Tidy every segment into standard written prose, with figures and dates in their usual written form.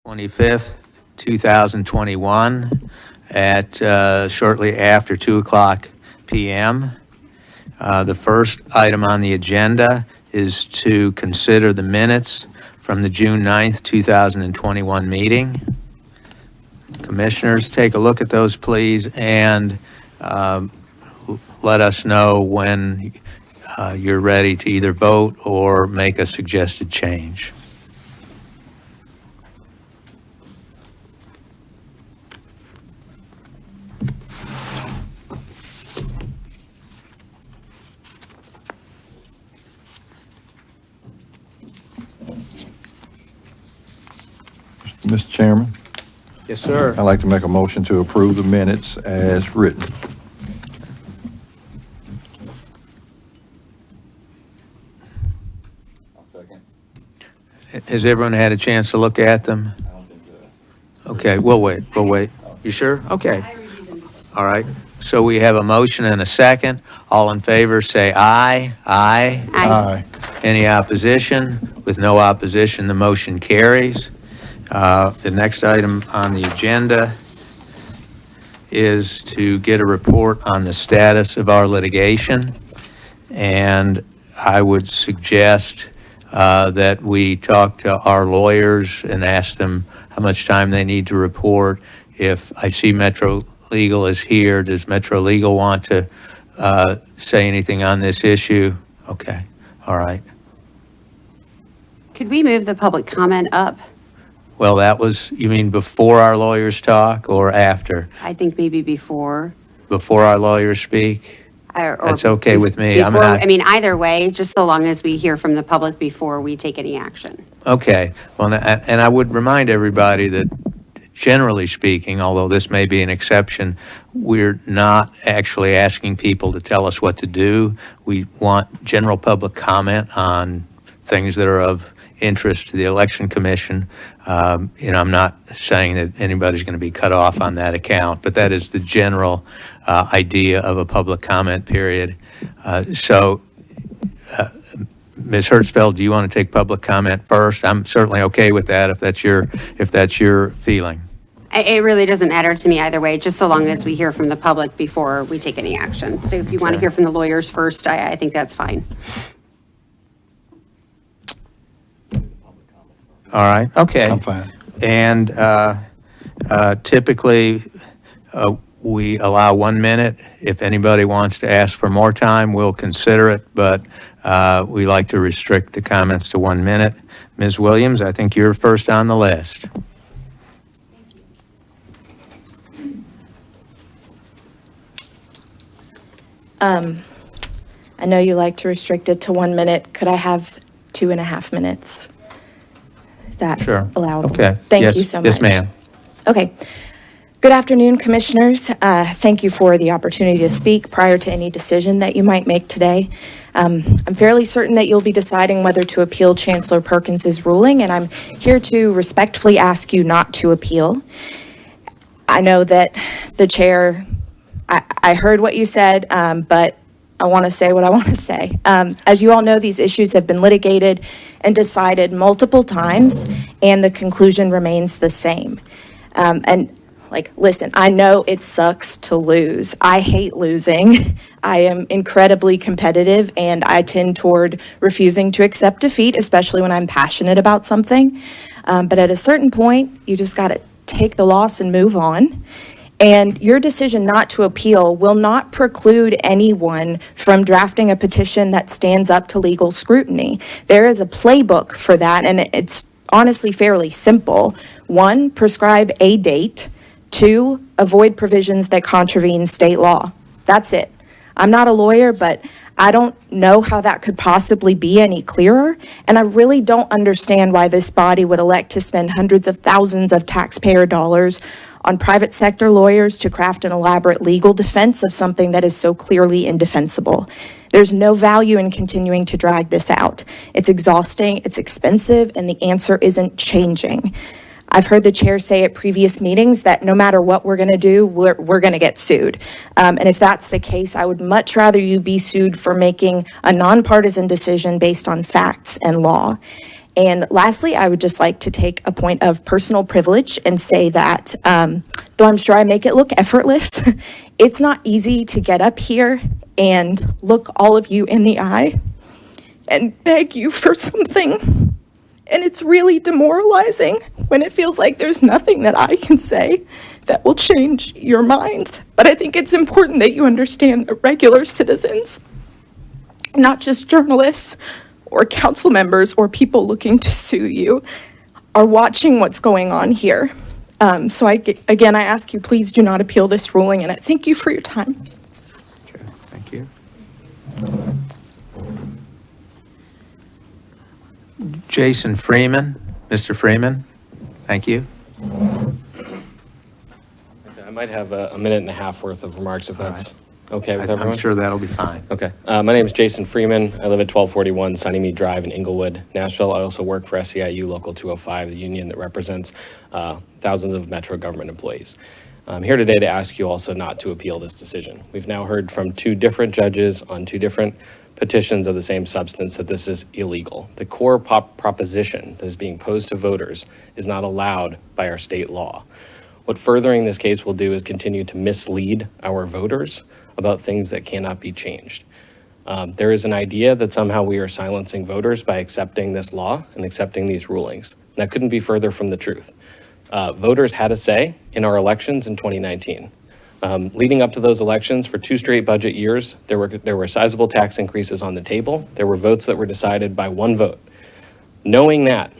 25th, 2021 at shortly after 2 o'clock p.m. The first item on the agenda is to consider the minutes from the June 9th, 2021 meeting. Commissioners, take a look at those, please, and let us know when you're ready to either vote or make a suggested change. Mr. Chairman, Yes, sir. I'd like to make a motion to approve the minutes as written. I'll second. Has everyone had a chance to look at them? I don't think so. Okay, we'll wait. You sure? Okay. All right. So we have a motion and a second. All in favor, say aye. Aye. Aye. Any opposition? With no opposition, the motion carries. The next item on the agenda is to get a report on the status of our litigation. And I would suggest that we talk to our lawyers and ask them how much time they need to report. If I see Metro Legal is here, does Metro Legal want to say anything on this issue? Okay, all right. Could we move the public comment up? Well, that was, you mean before our lawyers talk or after? I think maybe before. Before our lawyers speak? Or That's okay with me. I'm before- not- I mean, either way, just so long as we hear from the public before we take any action. Okay, well, and I would remind everybody that generally speaking, although this may be an exception, we're not actually asking people to tell us what to do. We want general public comment on things that are of interest to the Election Commission. I'm not saying that anybody's going to be cut off on that account, but that is the general idea of a public comment period. So, Ms. Hertzfeld, do you want to take public comment first? I'm certainly okay with that if that's your feeling. It really doesn't matter to me either way, just so long as we hear from the public before we take any action. So if you want to Okay. hear from the lawyers first, I think that's fine. All right, okay. I'm fine. And typically, we allow 1 minute. If anybody wants to ask for more time, we'll consider it, but we like to restrict the comments to 1 minute. Ms. Williams, I think you're first on the list. I know you like to restrict it to 1 minute. Could I have 2.5 minutes? Is that Sure. allowable? Okay. Thank Yes. you so much. Yes, ma'am. Okay. Good afternoon, Commissioners. Thank you for the opportunity to speak prior to any decision that you might make today. I'm fairly certain that you'll be deciding whether to appeal Chancellor Perkins's ruling, and I'm here to respectfully ask you not to appeal. I know that the chair, I heard what you said, but I want to say what I want to say. As you all know, these issues have been litigated and decided multiple times, and the conclusion remains the same. Listen, I know it sucks to lose. I hate losing. I am incredibly competitive, and I tend toward refusing to accept defeat, especially when I'm passionate about something. But at a certain point, you just got to take the loss and move on. And your decision not to appeal will not preclude anyone from drafting a petition that stands up to legal scrutiny. There is a playbook for that, and it's honestly fairly simple. 1, prescribe a date. 2, avoid provisions that contravene state law. That's it. I'm not a lawyer, but I don't know how that could possibly be any clearer, and I really don't understand why this body would elect to spend hundreds of thousands of taxpayer dollars on private sector lawyers to craft an elaborate legal defense of something that is so clearly indefensible. There's no value in continuing to drag this out. It's exhausting, it's expensive, and the answer isn't changing. I've heard the chair say at previous meetings that no matter what we're going to do, we're going to get sued. And if that's the case, I would much rather you be sued for making a nonpartisan decision based on facts and law. And lastly, I would just like to take a point of personal privilege and say that, though I'm sure I make it look effortless, it's not easy to get up here and look all of you in the eye and beg you for something. And it's really demoralizing when it feels like there's nothing that I can say that will change your minds. But I think it's important that you understand that regular citizens, not just journalists or council members or people looking to sue you, are watching what's going on here. So again, I ask you, please do not appeal this ruling, and I thank you for your time. Okay, thank you. Jason Freeman, Mr. Freeman, thank you. I might have a minute and a half worth of remarks if that's okay with everyone. I'm sure that'll be fine. Okay. My name is Jason Freeman. I live at 1241 Sunnymead Drive in Inglewood, Nashville. I also work for SEIU Local 205, the union that represents thousands of Metro government employees. I'm here today to ask you also not to appeal this decision. We've now heard from two different judges on two different petitions of the same substance that this is illegal. The core proposition that is being posed to voters is not allowed by our state law. What furthering this case will do is continue to mislead our voters about things that cannot be changed. There is an idea that somehow we are silencing voters by accepting this law and accepting these rulings. That couldn't be further from the truth. Voters had a say in our elections in 2019. Leading up to those elections, for 2 straight budget years, there were sizable tax increases on the table. There were votes that were decided by one vote. Knowing that,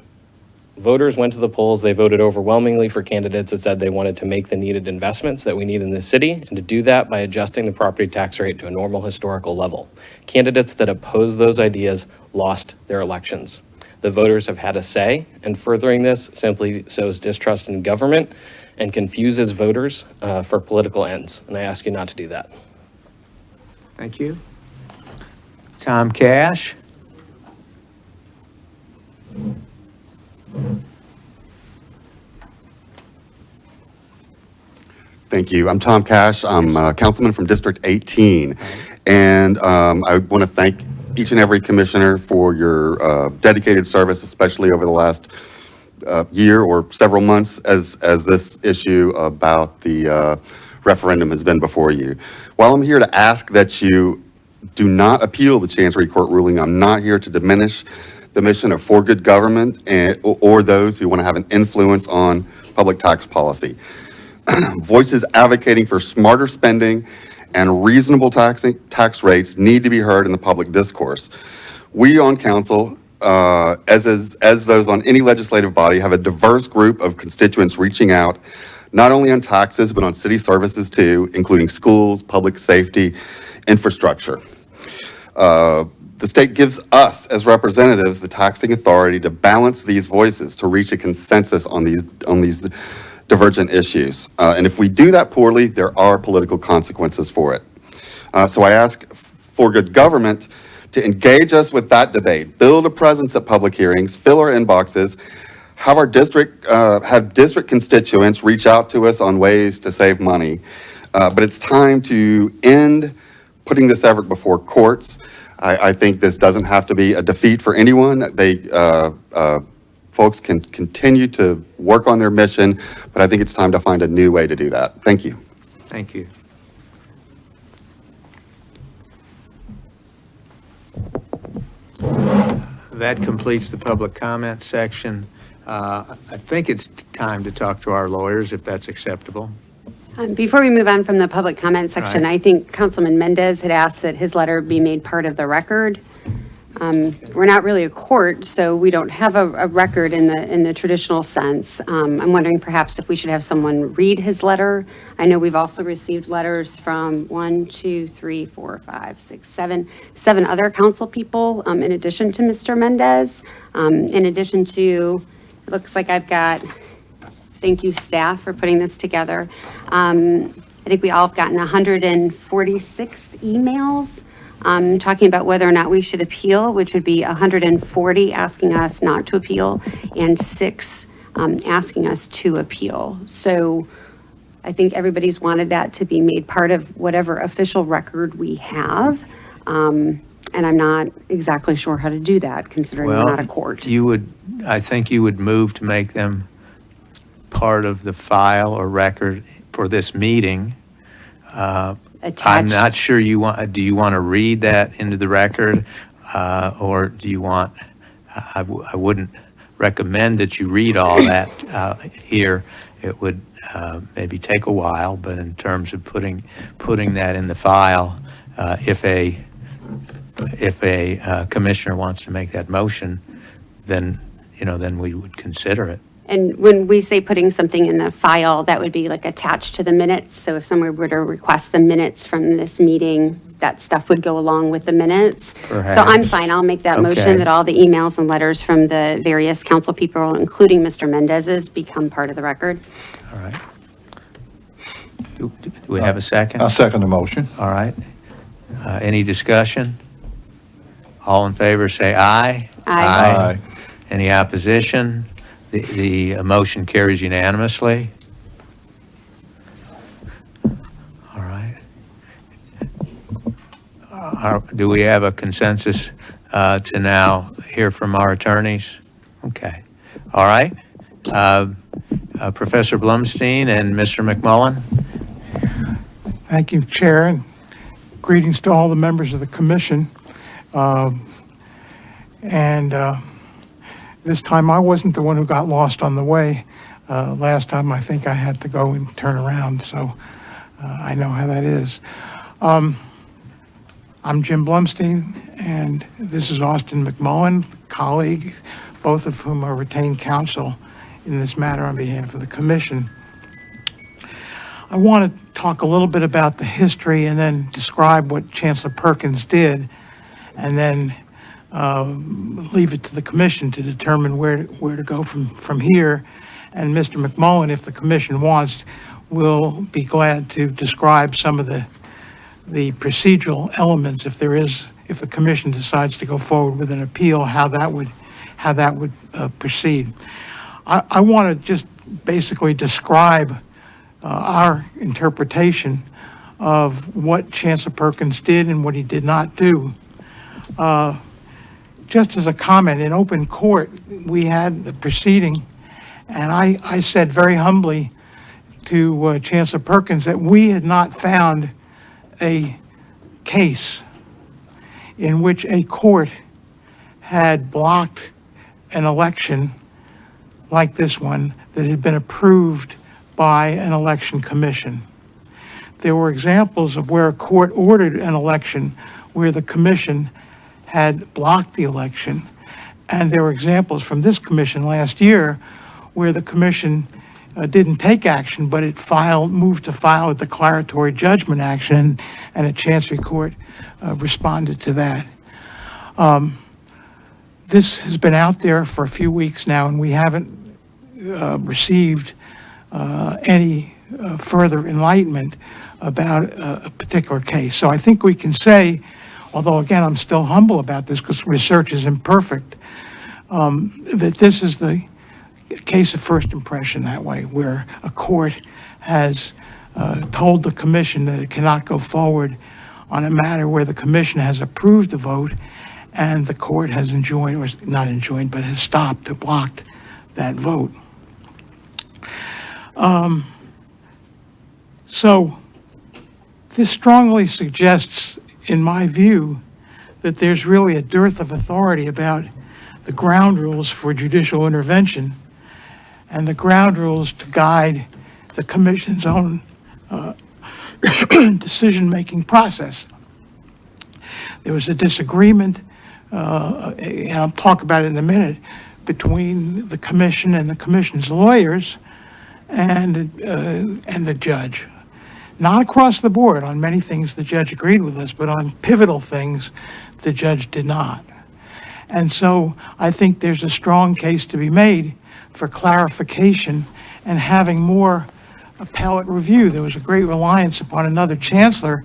voters went to the polls. They voted overwhelmingly for candidates that said they wanted to make the needed investments that we need in this city, and to do that by adjusting the property tax rate to a normal historical level. Candidates that opposed those ideas lost their elections. The voters have had a say, and furthering this simply sows distrust in government and confuses voters for political ends. And I ask you not to do that. Thank you. Tom Cash. Thank you. I'm Tom Cash. I'm a councilman from District 18. And I want to thank each and every commissioner for your dedicated service, especially over the last year or several months as this issue about the referendum has been before you. While I'm here to ask that you do not appeal the Chancery Court ruling, I'm not here to diminish the mission of For Good Government or those who want to have an influence on public tax policy. Voices advocating for smarter spending and reasonable tax rates need to be heard in the public discourse. We on council, as those on any legislative body, have a diverse group of constituents reaching out, not only on taxes, but on city services too, including schools, public safety, infrastructure. The state gives us, as representatives, the taxing authority to balance these voices, to reach a consensus on these divergent issues. And if we do that poorly, there are political consequences for it. So I ask For Good Government to engage us with that debate, build a presence at public hearings, fill our inboxes, have district constituents reach out to us on ways to save money. But it's time to end putting this effort before courts. I think this doesn't have to be a defeat for anyone. Folks can continue to work on their mission, but I think it's time to find a new way to do that. Thank you. Thank you. That completes the public comment section. I think it's time to talk to our lawyers, if that's acceptable. Before we move on from the public comment section, Right. I think Councilman Mendez had asked that his letter be made part of the record. We're not really a court, so we don't have a record in the traditional sense. I'm wondering perhaps if we should have someone read his letter. I know we've also received letters from 7 other council people, in addition to Mr. Mendez. In addition to, it looks like I've got, thank you staff for putting this together. I think we all have gotten 146 emails talking about whether or not we should appeal, which would be 140 asking us not to appeal and 6 asking us to appeal. So I think everybody's wanted that to be made part of whatever official record we have. And I'm not exactly sure how to do that, considering we're not a court. I think you would move to make them part of the file or record for this meeting. I'm Attached. not sure do you want to read that into the record? Or do you want, I wouldn't recommend that you read all that here. It would maybe take a while, but in terms of putting that in the file, if a commissioner wants to make that motion, then we would consider it. And when we say putting something in the file, that would be like attached to the minutes. So if someone were to request the minutes from this meeting, that stuff would go along with the minutes. So I'm Perhaps. fine. I'll make that Okay. motion that all the emails and letters from the various council people, including Mr. Mendez's, become part of the record. All right. Do we have a second? I second the motion. All right. Any discussion? All in favor, say aye. Aye. Any opposition? The motion carries unanimously. All right. Do we have a consensus to now hear from our attorneys? Okay. All right. Professor Blumstein and Mr. McMullen? Thank you, Chair, and greetings to all the members of the commission. This time I wasn't the one who got lost on the way. Last time I think I had to go and turn around, so I know how that is. I'm Jim Blumstein, and this is Austin McMullen, colleague, both of whom are retained counsel in this matter on behalf of the commission. I want to talk a little bit about the history and then describe what Chancellor Perkins did, and then leave it to the commission to determine where to go from here. And Mr. McMullen, if the commission wants, will be glad to describe some of the procedural elements if the commission decides to go forward with an appeal, how that would proceed. I want to just basically describe our interpretation of what Chancellor Perkins did and what he did not do. Just as a comment, in open court, we had a proceeding, and I said very humbly to Chancellor Perkins that we had not found a case in which a court had blocked an election like this one that had been approved by an election commission. There were examples of where a court ordered an election where the commission had blocked the election, and there were examples from this commission last year where the commission didn't take action, but it moved to file a declaratory judgment action, and a chancery court responded to that. This has been out there for a few weeks now, and we haven't received any further enlightenment about a particular case. So I think we can say, although again, I'm still humble about this because research is imperfect, that this is the case of first impression that way, where a court has told the commission that it cannot go forward on a matter where the commission has approved the vote and the court has enjoined, or not enjoined, but has stopped or blocked that vote. So this strongly suggests, in my view, that there's really a dearth of authority about the ground rules for judicial intervention and the ground rules to guide the commission's own decision-making process. There was a disagreement, and I'll talk about it in a minute, between the commission and the commission's lawyers and the judge. Not across the board. On many things, the judge agreed with us, but on pivotal things, the judge did not. And so I think there's a strong case to be made for clarification and having more appellate review. There was a great reliance upon another chancellor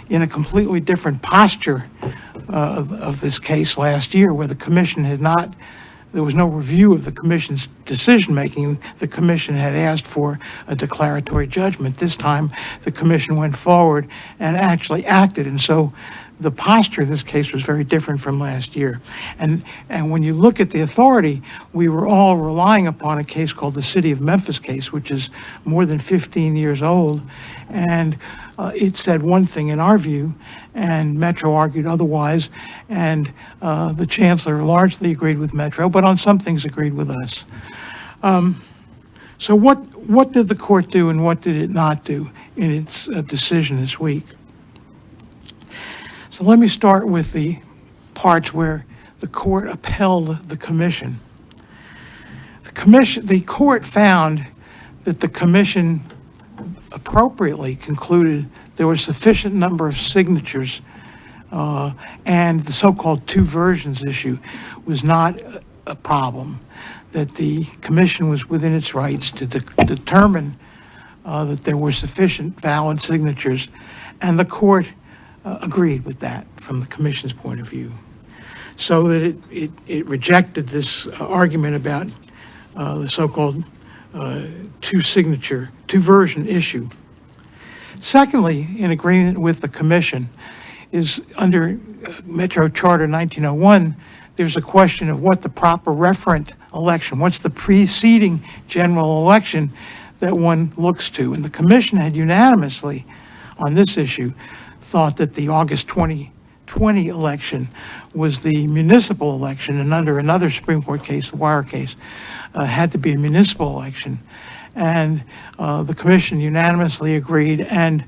in a completely different posture of this case last year, where the commission had not, there was no review of the commission's decision-making. The commission had asked for a declaratory judgment. This time, the commission went forward and actually acted. And so the posture of this case was very different from last year. And when you look at the authority, we were all relying upon a case called the City of Memphis case, which is more than 15 years old. And it said one thing in our view, and Metro argued otherwise. And the chancellor largely agreed with Metro, but on some things agreed with us. So what did the court do and what did it not do in its decision this week? So let me start with the parts where the court upheld the commission. The court found that the commission appropriately concluded there was sufficient number of signatures and the so-called two versions issue was not a problem, that the commission was within its rights to determine that there were sufficient valid signatures, and the court agreed with that from the commission's point of view. So that it rejected this argument about the so-called two version issue. Secondly, in agreement with the commission, is under Metro Charter 1901, there's a question of what the proper referent election, what's the preceding general election that one looks to. And the commission had unanimously on this issue thought that the August 2020 election was the municipal election, and under another Supreme Court case, the Wire case, had to be a municipal election. And the commission unanimously agreed, and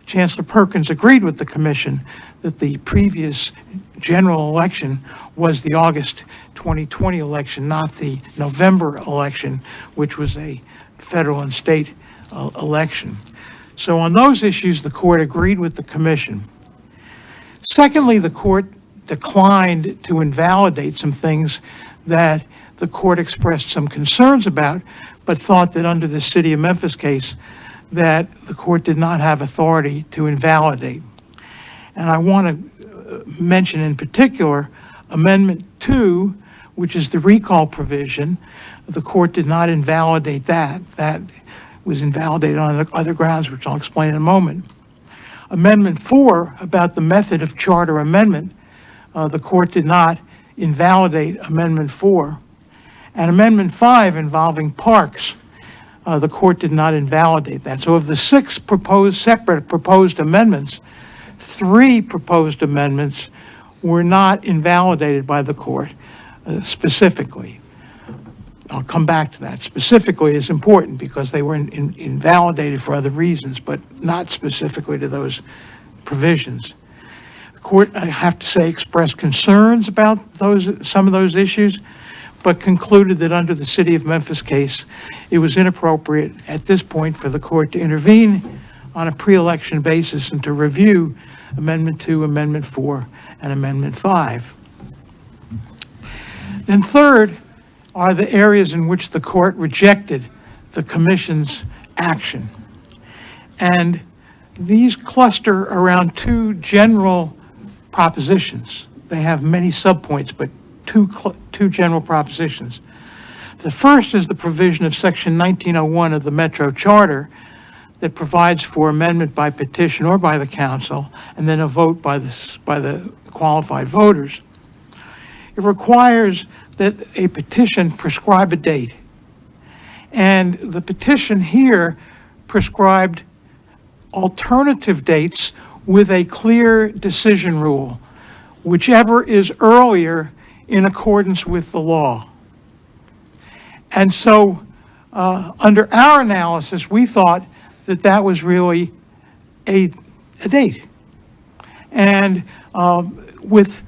Chancellor Perkins agreed with the commission that the previous general election was the August 2020 election, not the November election, which was a federal and state election. So on those issues, the court agreed with the commission. Secondly, the court declined to invalidate some things that the court expressed some concerns about, but thought that under the City of Memphis case, that the court did not have authority to invalidate. And I want to mention in particular Amendment 2, which is the recall provision. The court did not invalidate that. That was invalidated on other grounds, which I'll explain in a moment. Amendment 4, about the method of charter amendment, the court did not invalidate Amendment 4. And Amendment 5, involving parks, the court did not invalidate that. So of the 6 separate proposed amendments, 3 proposed amendments were not invalidated by the court specifically. I'll come back to that. Specifically is important because they were invalidated for other reasons, but not specifically to those provisions. The court, I have to say, expressed concerns about some of those issues, but concluded that under the City of Memphis case, it was inappropriate at this point for the court to intervene on a pre-election basis and to review Amendment 2, Amendment 4, and Amendment 5. Then third are the areas in which the court rejected the commission's action. And these cluster around 2 general propositions. They have many subpoints, but two general propositions. The first is the provision of Section 1901 of the Metro Charter that provides for amendment by petition or by the council, and then a vote by the qualified voters. It requires that a petition prescribe a date. And the petition here prescribed alternative dates with a clear decision rule, whichever is earlier in accordance with the law. And so under our analysis, we thought that that was really a date. And with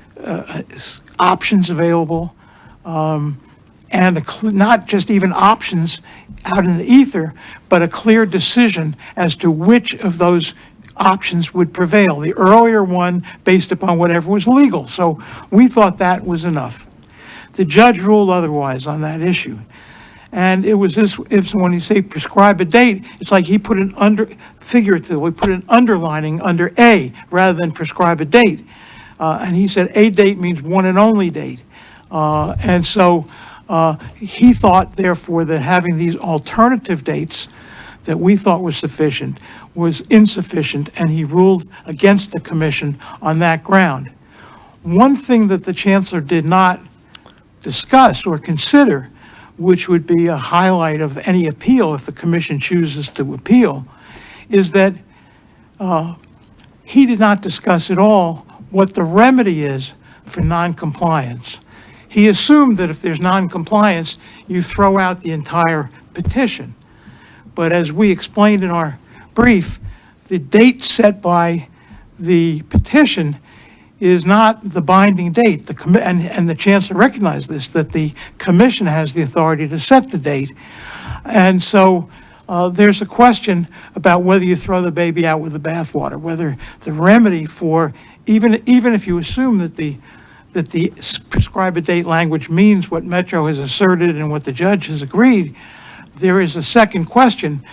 options available, and not just even options out in the ether, but a clear decision as to which of those options would prevail. The earlier one based upon whatever was legal. So we thought that was enough. The judge ruled otherwise on that issue. And it was this, when you say prescribe a date, it's like he put figuratively put an underlining under A rather than prescribe a date. And he said a date means one and only date. And so he thought, therefore, that having these alternative dates that we thought was sufficient was insufficient, and he ruled against the commission on that ground. One thing that the chancellor did not discuss or consider, which would be a highlight of any appeal if the commission chooses to appeal, is that he did not discuss at all what the remedy is for noncompliance. He assumed that if there's noncompliance, you throw out the entire petition. But as we explained in our brief, the date set by the petition is not the binding date. And the chancellor recognized this, that the commission has the authority to set the date. And so there's a question about whether you throw the baby out with the bathwater, whether the remedy for, even if you assume that the prescribe a date language means what Metro has asserted and what the judge has agreed, there is a second question.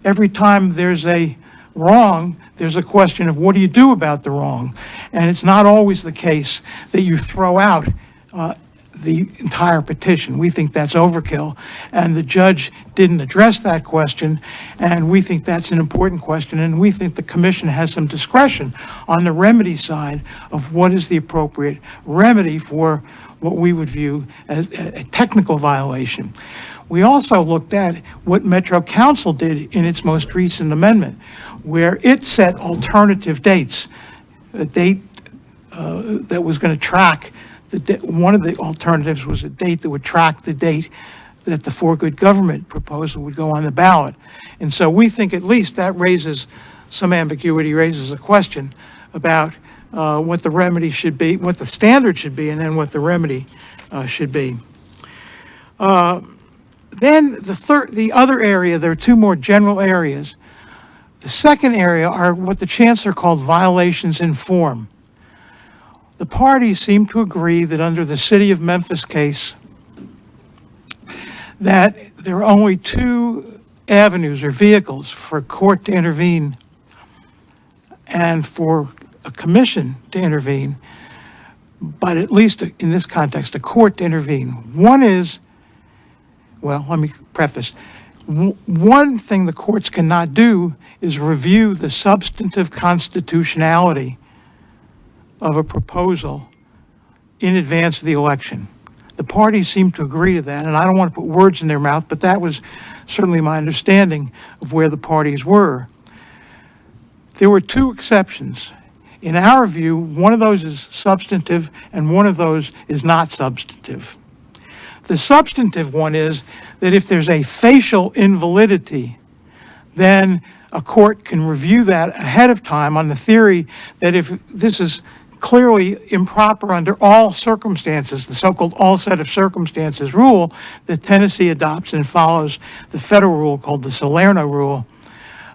Every time there's a wrong, there's a question of what do you do about the wrong? And it's not always the case that you throw out the entire petition. We think that's overkill, and the judge didn't address that question, and we think that's an important question, and we think the commission has some discretion on the remedy side of what is the appropriate remedy for what we would view as a technical violation. We also looked at what Metro Council did in its most recent amendment, where it set alternative dates, a date that was going to track one of the alternatives was a date that would track the date that the For Good Government proposal would go on the ballot. And so we think at least that raises some ambiguity, raises a question about what the remedy should be, what the standard should be, and then what the remedy should be. Then the other area, there are two more general areas. The second area are what the chancellor called violations in form. The parties seem to agree that under the City of Memphis case, that there are only two avenues or vehicles for a court to intervene and for a commission to intervene, but at least in this context, a court to intervene. One is, well, let me preface. One thing the courts cannot do is review the substantive constitutionality of a proposal in advance of the election. The parties seem to agree to that, and I don't want to put words in their mouth, but that was certainly my understanding of where the parties were. There were two exceptions. In our view, one of those is substantive and one of those is not substantive. The substantive one is that if there's a facial invalidity, then a court can review that ahead of time on the theory that if this is clearly improper under all circumstances, the so-called all set of circumstances rule that Tennessee adopts and follows the federal rule called the Salerno Rule.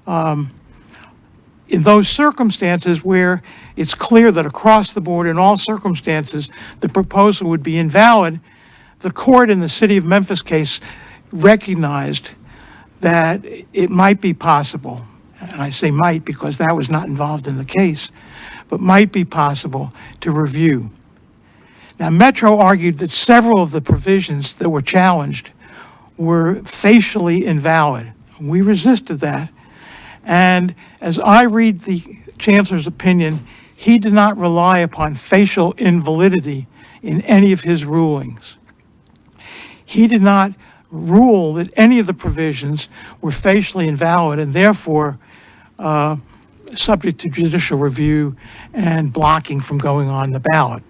In those circumstances where it's clear that across the board in all circumstances the proposal would be invalid, the court in the City of Memphis case recognized that it might be possible, and I say might because that was not involved in the case, but might be possible to review. Now, Metro argued that several of the provisions that were challenged were facially invalid. We resisted that. And as I read the chancellor's opinion, he did not rely upon facial invalidity in any of his rulings. He did not rule that any of the provisions were facially invalid and therefore subject to judicial review and blocking from going on the ballot.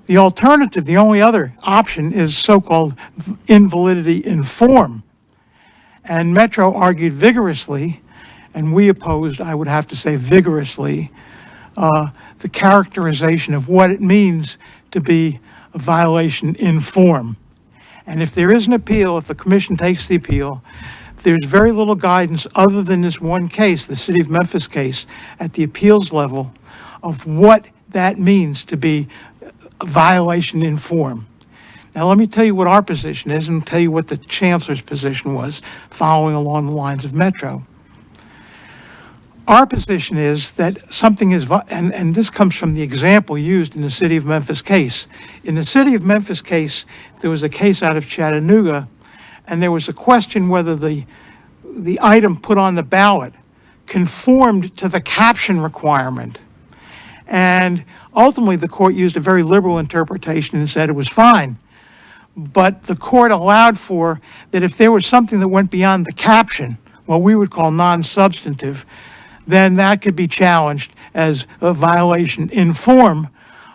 The alternative, the only other option, is so-called invalidity in form. And Metro argued vigorously, and we opposed, I would have to say vigorously, the characterization of what it means to be a violation in form. And if there is an appeal, if the commission takes the appeal, there's very little guidance other than this one case, the City of Memphis case, at the appeals level of what that means to be a violation in form. Now, let me tell you what our position is and tell you what the chancellor's position was following along the lines of Metro. Our position is that something is, and this comes from the example used in the City of Memphis case. In the City of Memphis case, there was a case out of Chattanooga, and there was a question whether the the item put on the ballot conformed to the caption requirement. And ultimately, the court used a very liberal interpretation and said it was fine. But the court allowed for that if there was something that went beyond the caption, what we would call non-substantive, then that could be challenged as a violation in form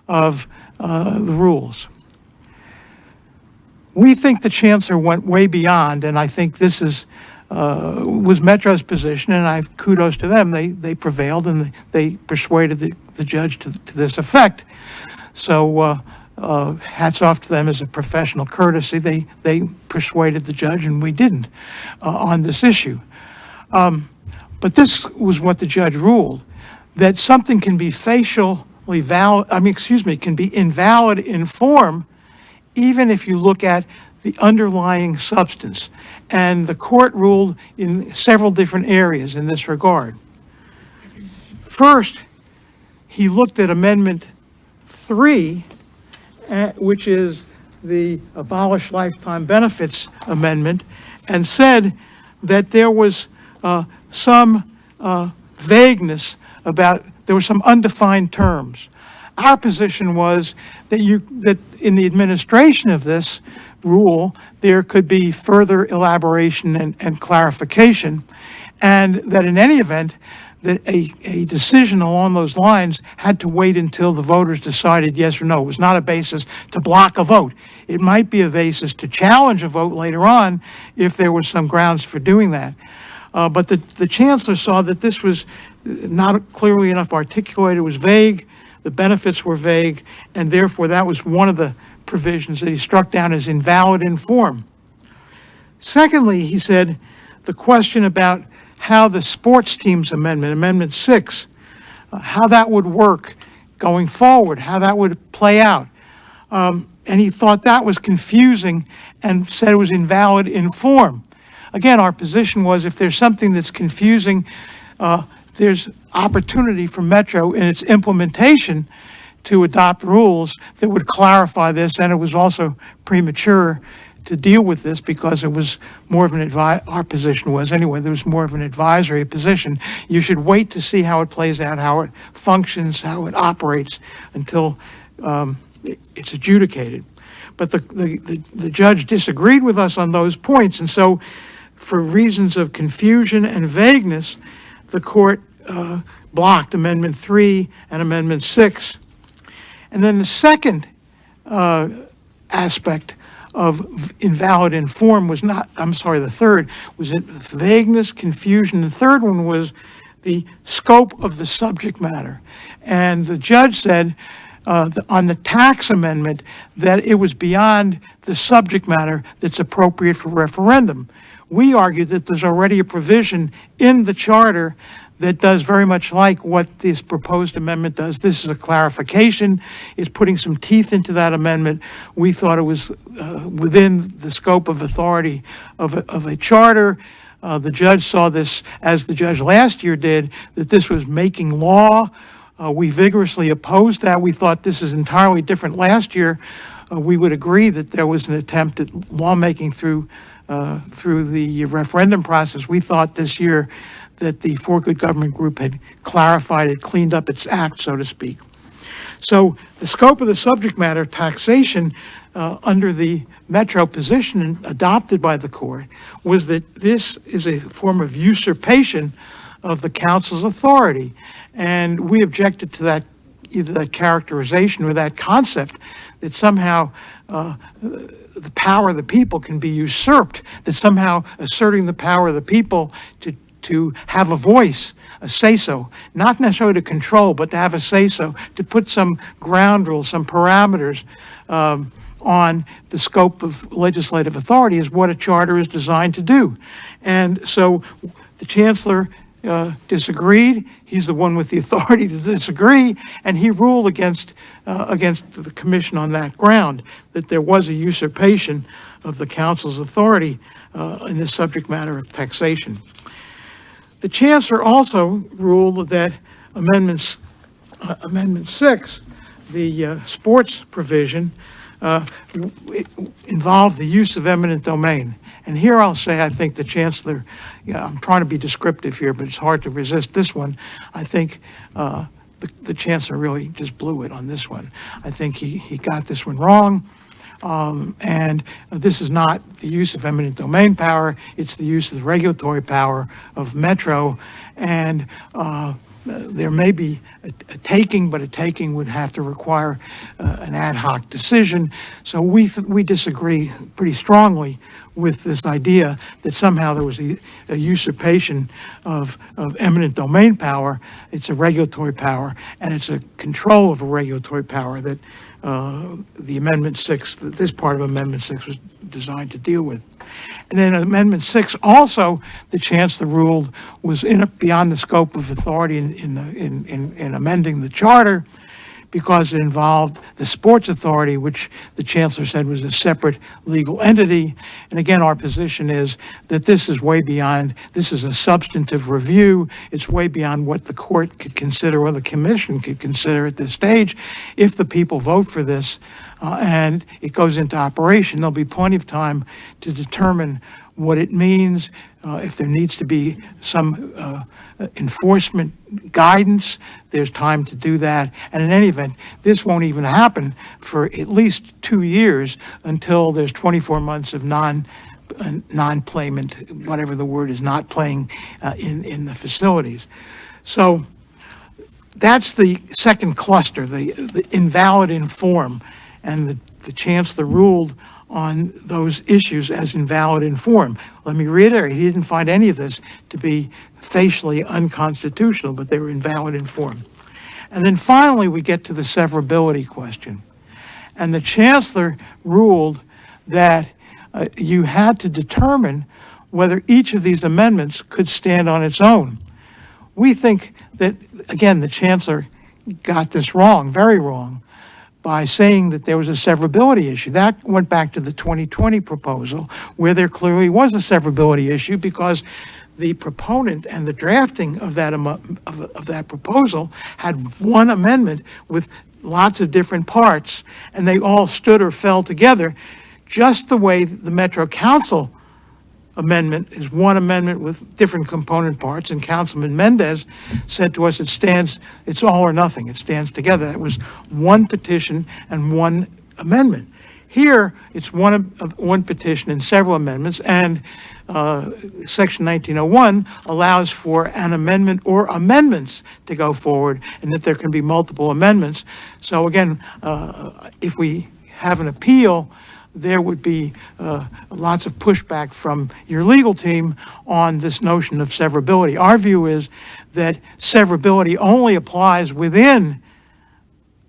of the rules. We think the chancellor went way beyond, and I think this was Metro's position, and I kudos to them. They prevailed and they persuaded the judge to this effect. So hats off to them as a professional courtesy. They persuaded the judge, and we didn't on this issue. But this was what the judge ruled, that something can be facially valid, can be invalid in form, even if you look at the underlying substance. And the court ruled in several different areas in this regard. First, he looked at Amendment 3, which is the Abolish Lifetime Benefits Amendment, and said that there was some vagueness about, there were some undefined terms. Our position was that in the administration of this rule, there could be further elaboration and clarification, and that in any event, that a decision along those lines had to wait until the voters decided yes or no. It was not a basis to block a vote. It might be a basis to challenge a vote later on if there was some grounds for doing that. But the chancellor saw that this was not clearly enough articulated. It was vague. The benefits were vague, and therefore that was one of the provisions that he struck down as invalid in form. Secondly, he said the question about how the sports teams amendment, Amendment 6, how that would work going forward, how that would play out. And he thought that was confusing and said it was invalid in form. Again, our position was if there's something that's confusing, there's opportunity for Metro in its implementation to adopt rules that would clarify this, and it was also premature to deal with this because it was more of an our position was anyway, there was more of an advisory position. You should wait to see how it plays out, how it functions, how it operates until it's adjudicated. But the judge disagreed with us on those points, and so for reasons of confusion and vagueness, the court blocked Amendment 3 and Amendment 6. And then the second aspect of invalid in form was the third was vagueness, confusion. The third one was the scope of the subject matter. And the judge said on the tax amendment that it was beyond the subject matter that's appropriate for referendum. We argued that there's already a provision in the charter that does very much like what this proposed amendment does. This is a clarification. It's putting some teeth into that amendment. We thought it was within the scope of authority of a charter. The judge saw this, as the judge last year did, that this was making law. We vigorously opposed that. We thought this is entirely different. Last year, we would agree that there was an attempt at lawmaking through the referendum process. We thought this year that the For Good Government group had clarified it, cleaned up its act, so to speak. So the scope of the subject matter, taxation, under the Metro position adopted by the court, was that this is a form of usurpation of the council's authority. And we objected to that, either that characterization or that concept that somehow the power of the people can be usurped, that somehow asserting the power of the people to have a voice, a say-so, not necessarily to control, but to have a say-so, to put some ground rules, some parameters on the scope of legislative authority is what a charter is designed to do. And so the chancellor disagreed. He's the one with the authority to disagree, and he ruled against the commission on that ground, that there was a usurpation of the council's authority in the subject matter of taxation. The chancellor also ruled that Amendment 6, the sports provision, involved the use of eminent domain. And here I'll say, I think the chancellor, I'm trying to be descriptive here, but it's hard to resist this one. I think the chancellor really just blew it on this one. I think he got this one wrong. And this is not the use of eminent domain power, it's the use of the regulatory power of Metro. And there may be a taking, but a taking would have to require an ad hoc decision. So we disagree pretty strongly with this idea that somehow there was a usurpation of eminent domain power. It's a regulatory power, and it's a control of a regulatory power that the Amendment 6, this part of Amendment 6 was designed to deal with. And then Amendment 6 also, the chancellor ruled, was beyond the scope of authority in amending the charter, because it involved the Sports Authority, which the chancellor said was a separate legal entity. And again, our position is that this is way beyond, this is a substantive review. It's way beyond what the court could consider or the commission could consider at this stage. If the people vote for this and it goes into operation, there'll be plenty of time to determine what it means, if there needs to be some enforcement guidance, there's time to do that. And in any event, this won't even happen for at least 2 years until there's 24 months of non-playment, whatever the word is, not playing in the facilities. So that's the second cluster, the invalid in form. And the chancellor ruled on those issues as invalid in form. Let me reiterate, he didn't find any of this to be facially unconstitutional, but they were invalid in form. And then finally, we get to the severability question. And the chancellor ruled that you had to determine whether each of these amendments could stand on its own. We think that, again, the chancellor got this wrong, very wrong, by saying that there was a severability issue. That went back to the 2020 proposal, where there clearly was a severability issue because the proponent and the drafting of that proposal had one amendment with lots of different parts, and they all stood or fell together, just the way the Metro Council amendment is one amendment with different component parts, and Councilman Mendez said to us, it's all or nothing, it stands together. It was one petition and one amendment. Here, it's one petition and several amendments, and Section 1901 allows for an amendment or amendments to go forward, and that there can be multiple amendments. So again, if we have an appeal, there would be lots of pushback from your legal team on this notion of severability. Our view is that severability only applies within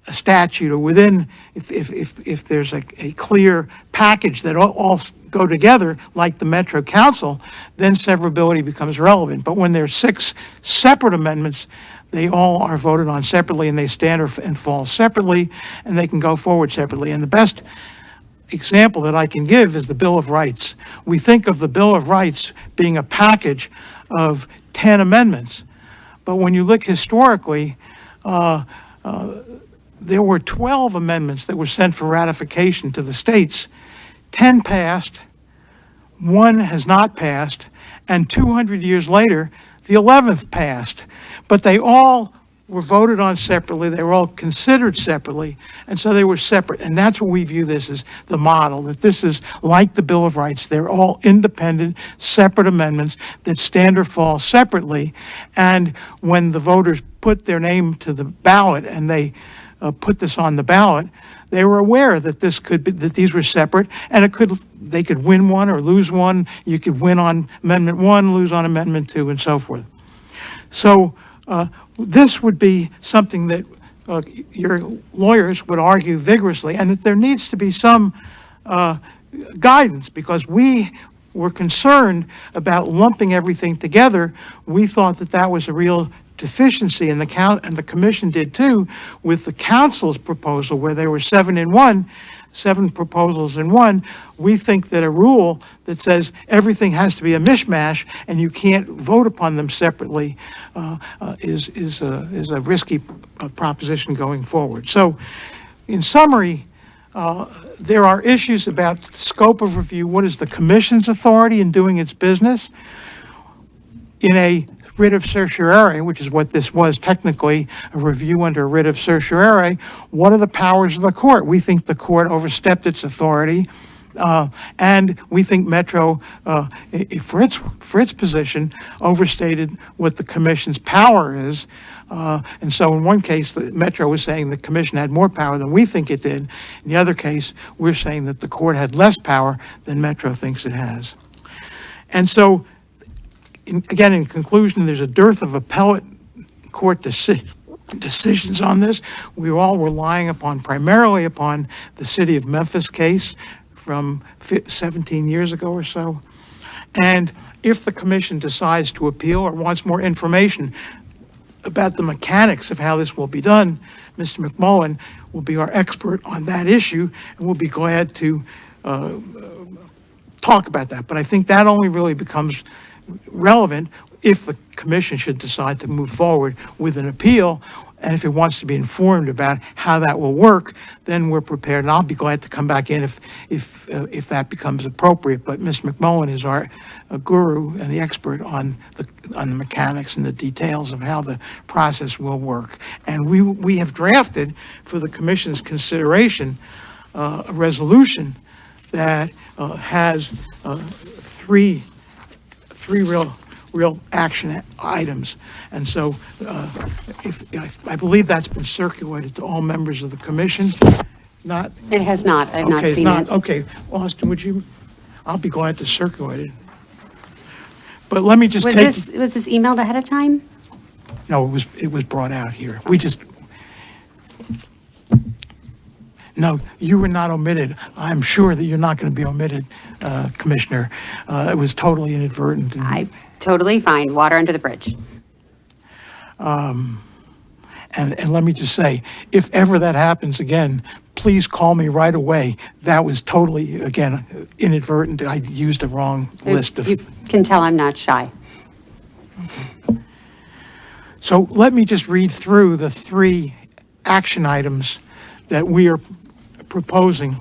a statute or within, if there's a clear package that all go together, like the Metro Council, then severability becomes relevant. But when there's 6 separate amendments, they all are voted on separately, and they stand and fall separately, and they can go forward separately. And the best example that I can give is the Bill of Rights. We think of the Bill of Rights being a package of 10 amendments, but when you look historically, there were 12 amendments that were sent for ratification to the states. 10 passed, 1 has not passed, and 200 years later, the 11th passed. But they all were voted on separately, they were all considered separately, and so they were separate. And that's what we view this as, the model, that this is like the Bill of Rights. They're all independent, separate amendments that stand or fall separately. And when the voters put their name to the ballot and they put this on the ballot, they were aware that this could be, that these were separate, and they could win one or lose one. You could win on Amendment 1, lose on Amendment 2, and so forth. So this would be something that your lawyers would argue vigorously, and that there needs to be some guidance, because we were concerned about lumping everything together. We thought that that was a real deficiency, and the commission did too, with the council's proposal, where there were 7 proposals in one. We think that a rule that says everything has to be a mishmash and you can't vote upon them separately is a risky proposition going forward. So, in summary, There are issues about scope of review. What is the commission's authority in doing its business? In a writ of certiorari, which is what this was technically, a review under a writ of certiorari, what are the powers of the court? We think the court overstepped its authority, and we think Metro, for its position, overstated what the commission's power is. And so in one case, the Metro was saying the commission had more power than we think it did. In the other case, we're saying that the court had less power than Metro thinks it has. And so, again, in conclusion, there's a dearth of appellate court decisions on this. We're all relying primarily upon the city of Memphis case from 17 years ago or so. And if the commission decides to appeal or wants more information about the mechanics of how this will be done, Mr. McMullen will be our expert on that issue, and we'll be glad to talk about that. But I think that only really becomes relevant if the commission should decide to move forward with an appeal. And if it wants to be informed about how that will work, then we're prepared. And I'll be glad to come back in if that becomes appropriate. But Mr. McMullen is our guru and the expert on the mechanics and the details of how the process will work. And we have drafted for the commission's consideration a resolution that has three real action items. And so I believe that's been circulated to all members of the commission. Not? It has not. I've not Okay, it's seen not. it. Okay, Austin, I'll be glad to circulate it. But let me just Was this emailed ahead of time? No, it was brought out here. No, you were not omitted. I'm sure that you're not going to be omitted, Commissioner. It was totally inadvertent. Totally fine. Water under the bridge. And let me just say, if ever that happens again, please call me right away. That was totally, again, inadvertent. I used a wrong list of. You can tell I'm not shy. So let me just read through the three action items that we are proposing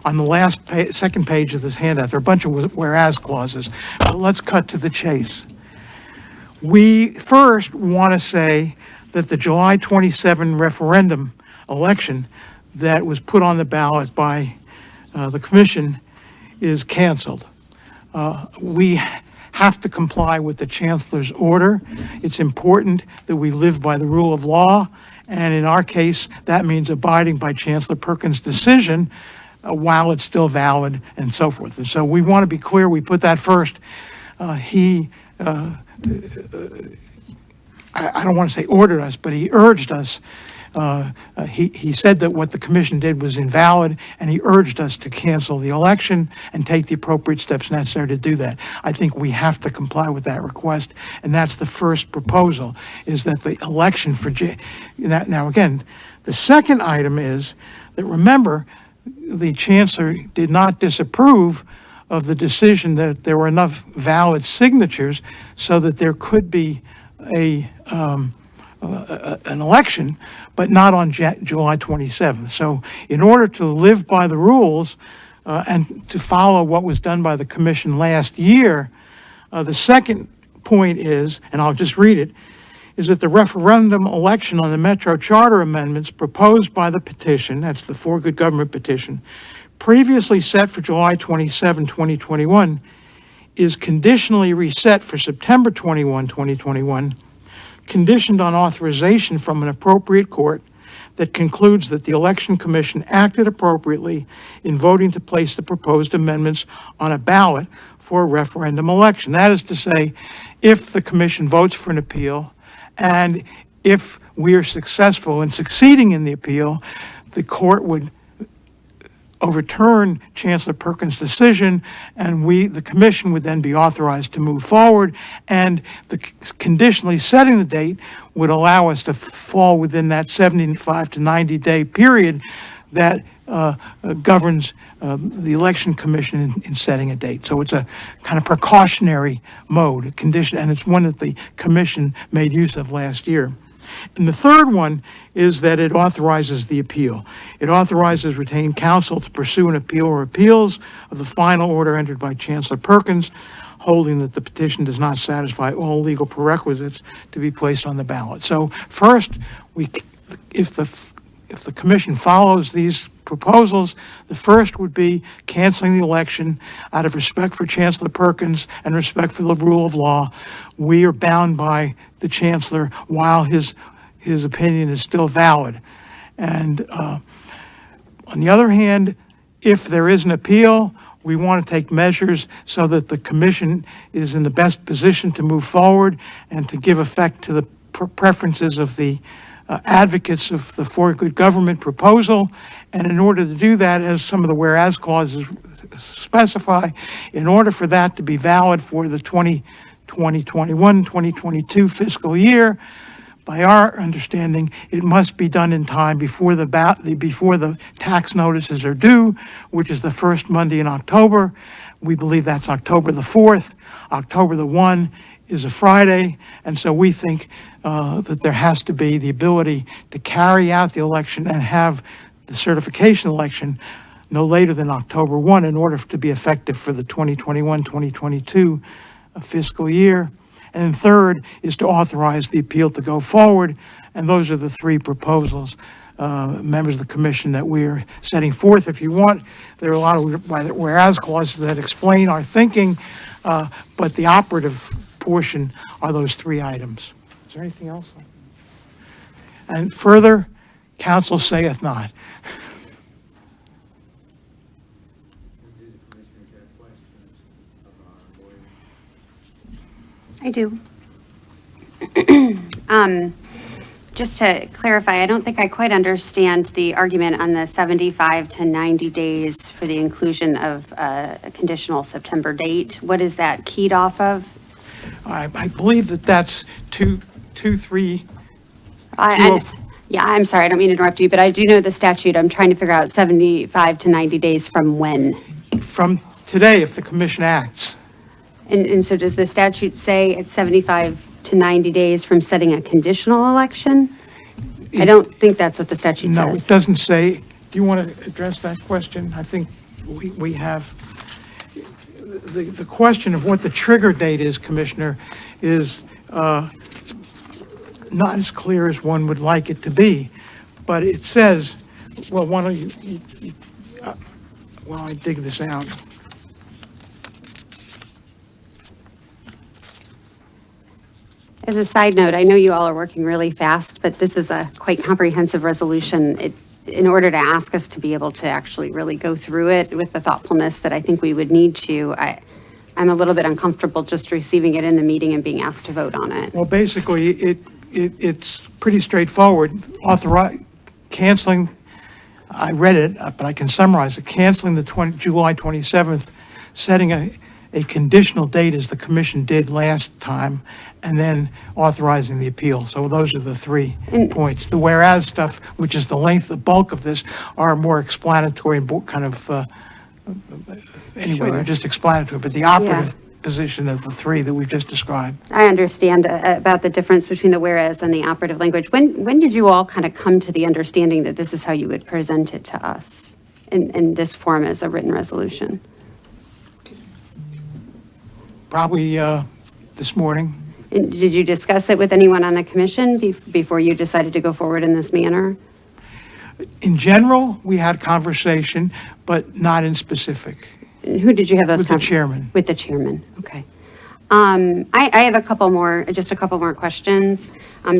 on the second page of this handout. There are a bunch of whereas clauses, but let's cut to the chase. We first want to say that the July 27 referendum election that was put on the ballot by the commission is canceled. We have to comply with the chancellor's order. It's important that we live by the rule of law, and in our case, that means abiding by Chancellor Perkins' decision while it's still valid and so forth. And so we want to be clear, we put that first. I don't want to say ordered us, but he urged us. He said that what the commission did was invalid, and he urged us to cancel the election and take the appropriate steps necessary to do that. I think we have to comply with that request, and that's the first proposal, is that the election for now again, the second item is that, remember, the chancellor did not disapprove of the decision that there were enough valid signatures so that there could be an election, but not on July 27th. So in order to live by the rules and to follow what was done by the commission last year, the second point is, and I'll just read it, is that the referendum election on the Metro Charter amendments proposed by the petition, that's the For Good Government petition, previously set for July 27, 2021, is conditionally reset for September 21, 2021, conditioned on authorization from an appropriate court that concludes that the Election Commission acted appropriately in voting to place the proposed amendments on a ballot for a referendum election. That is to say, if the commission votes for an appeal, and if we are successful in succeeding in the appeal, the court would overturn Chancellor Perkins' decision, and the commission would then be authorized to move forward, and the conditionally setting the date would allow us to fall within that 75 to 90-day period that governs the Election Commission in setting a date. So it's a kind of precautionary mode, condition, and it's one that the commission made use of last year. And the third one is that it authorizes the appeal. It authorizes retained counsel to pursue an appeal or appeals of the final order entered by Chancellor Perkins, holding that the petition does not satisfy all legal prerequisites to be placed on the ballot. So first, if the commission follows these proposals, the first would be canceling the election out of respect for Chancellor Perkins and respect for the rule of law. We are bound by the chancellor while his opinion is still valid. And on the other hand, if there is an appeal, we want to take measures so that the commission is in the best position to move forward and to give effect to the preferences of the advocates of the For Good Government proposal. And in order to do that, as some of the whereas clauses specify, in order for that to be valid for the 2021, 2022 fiscal year, by our understanding, it must be done in time before the tax notices are due, which is the first Monday in October. We believe that's October the 4th. October the 1 is a Friday, and so we think that there has to be the ability to carry out the election and have the certification election no later than October 1 in order to be effective for the 2021-2022 fiscal year. And then third is to authorize the appeal to go forward, and those are the three proposals, members of the commission, that we're setting forth. If you want, there are a lot of whereas clauses that explain our thinking, but the operative portion are those three items. Is there anything else? And further, counsel saith not. I do. Just to clarify, I don't think I quite understand the argument on the 75 to 90 days for the inclusion of a conditional September date. What is that keyed off of? I believe that's 2-3. Yeah, I'm sorry, I don't mean to interrupt you, but I do know the statute. I'm trying to figure out 75 to 90 days from when. From today, if the commission acts. And so does the statute say it's 75 to 90 days from setting a conditional election? I don't think that's what the statute No, says. it doesn't say. Do you want to address that question? I think we have, the question of what the trigger date is, Commissioner, is not as clear as one would like it to be. But it says, well, why don't you while I dig this out. As a side note, I know you all are working really fast, but this is a quite comprehensive resolution. In order to ask us to be able to actually really go through it with the thoughtfulness that I think we would need to, I'm a little bit uncomfortable just receiving it in the meeting and being asked to vote on it. Well, basically, it's pretty straightforward. Canceling, I read it, but I can summarize it. Canceling the July 27th, setting a conditional date as the commission did last time, and then authorizing the appeal. So those are the 3 points. The whereas stuff, which is the bulk of this, are more explanatory and kind of, anyway, they're just explanatory, but the operative position of the 3 that we've just described. I understand about the difference between the whereas and the operative language. When did you all kind of come to the understanding that this is how you would present it to us in this form as a written resolution? Probably this morning. And did you discuss it with anyone on the commission before you decided to go forward in this manner? In general, we had conversation, but not in specific. And who did you have those? With the chairman. With the chairman, okay. I have just a couple more questions.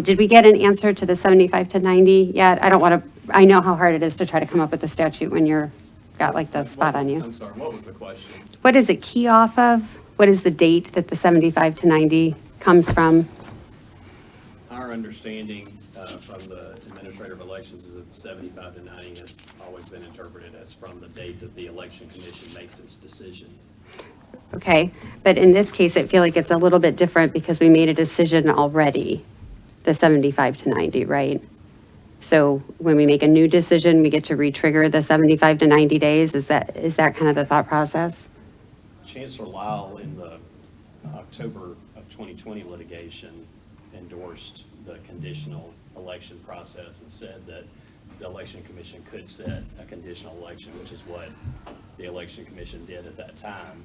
Did we get an answer to the 75 to 90 yet? I know how hard it is to try to come up with a statute when you're got like the spot on you. I'm sorry, what was the question? What is it key off of? What is the date that the 75 to 90 comes from? Our understanding from the Administrator of Elections is that 75 to 90 has always been interpreted as from the date that the Election Commission makes its decision. Okay, but in this case, I feel like it's a little bit different because we made a decision already, the 75 to 90, right? So when we make a new decision, we get to re-trigger the 75 to 90 days. Is that kind of the thought process? Chancellor Lyle in the October of 2020 litigation endorsed the conditional election process and said that the election commission could set a conditional election, which is what the election commission did at that time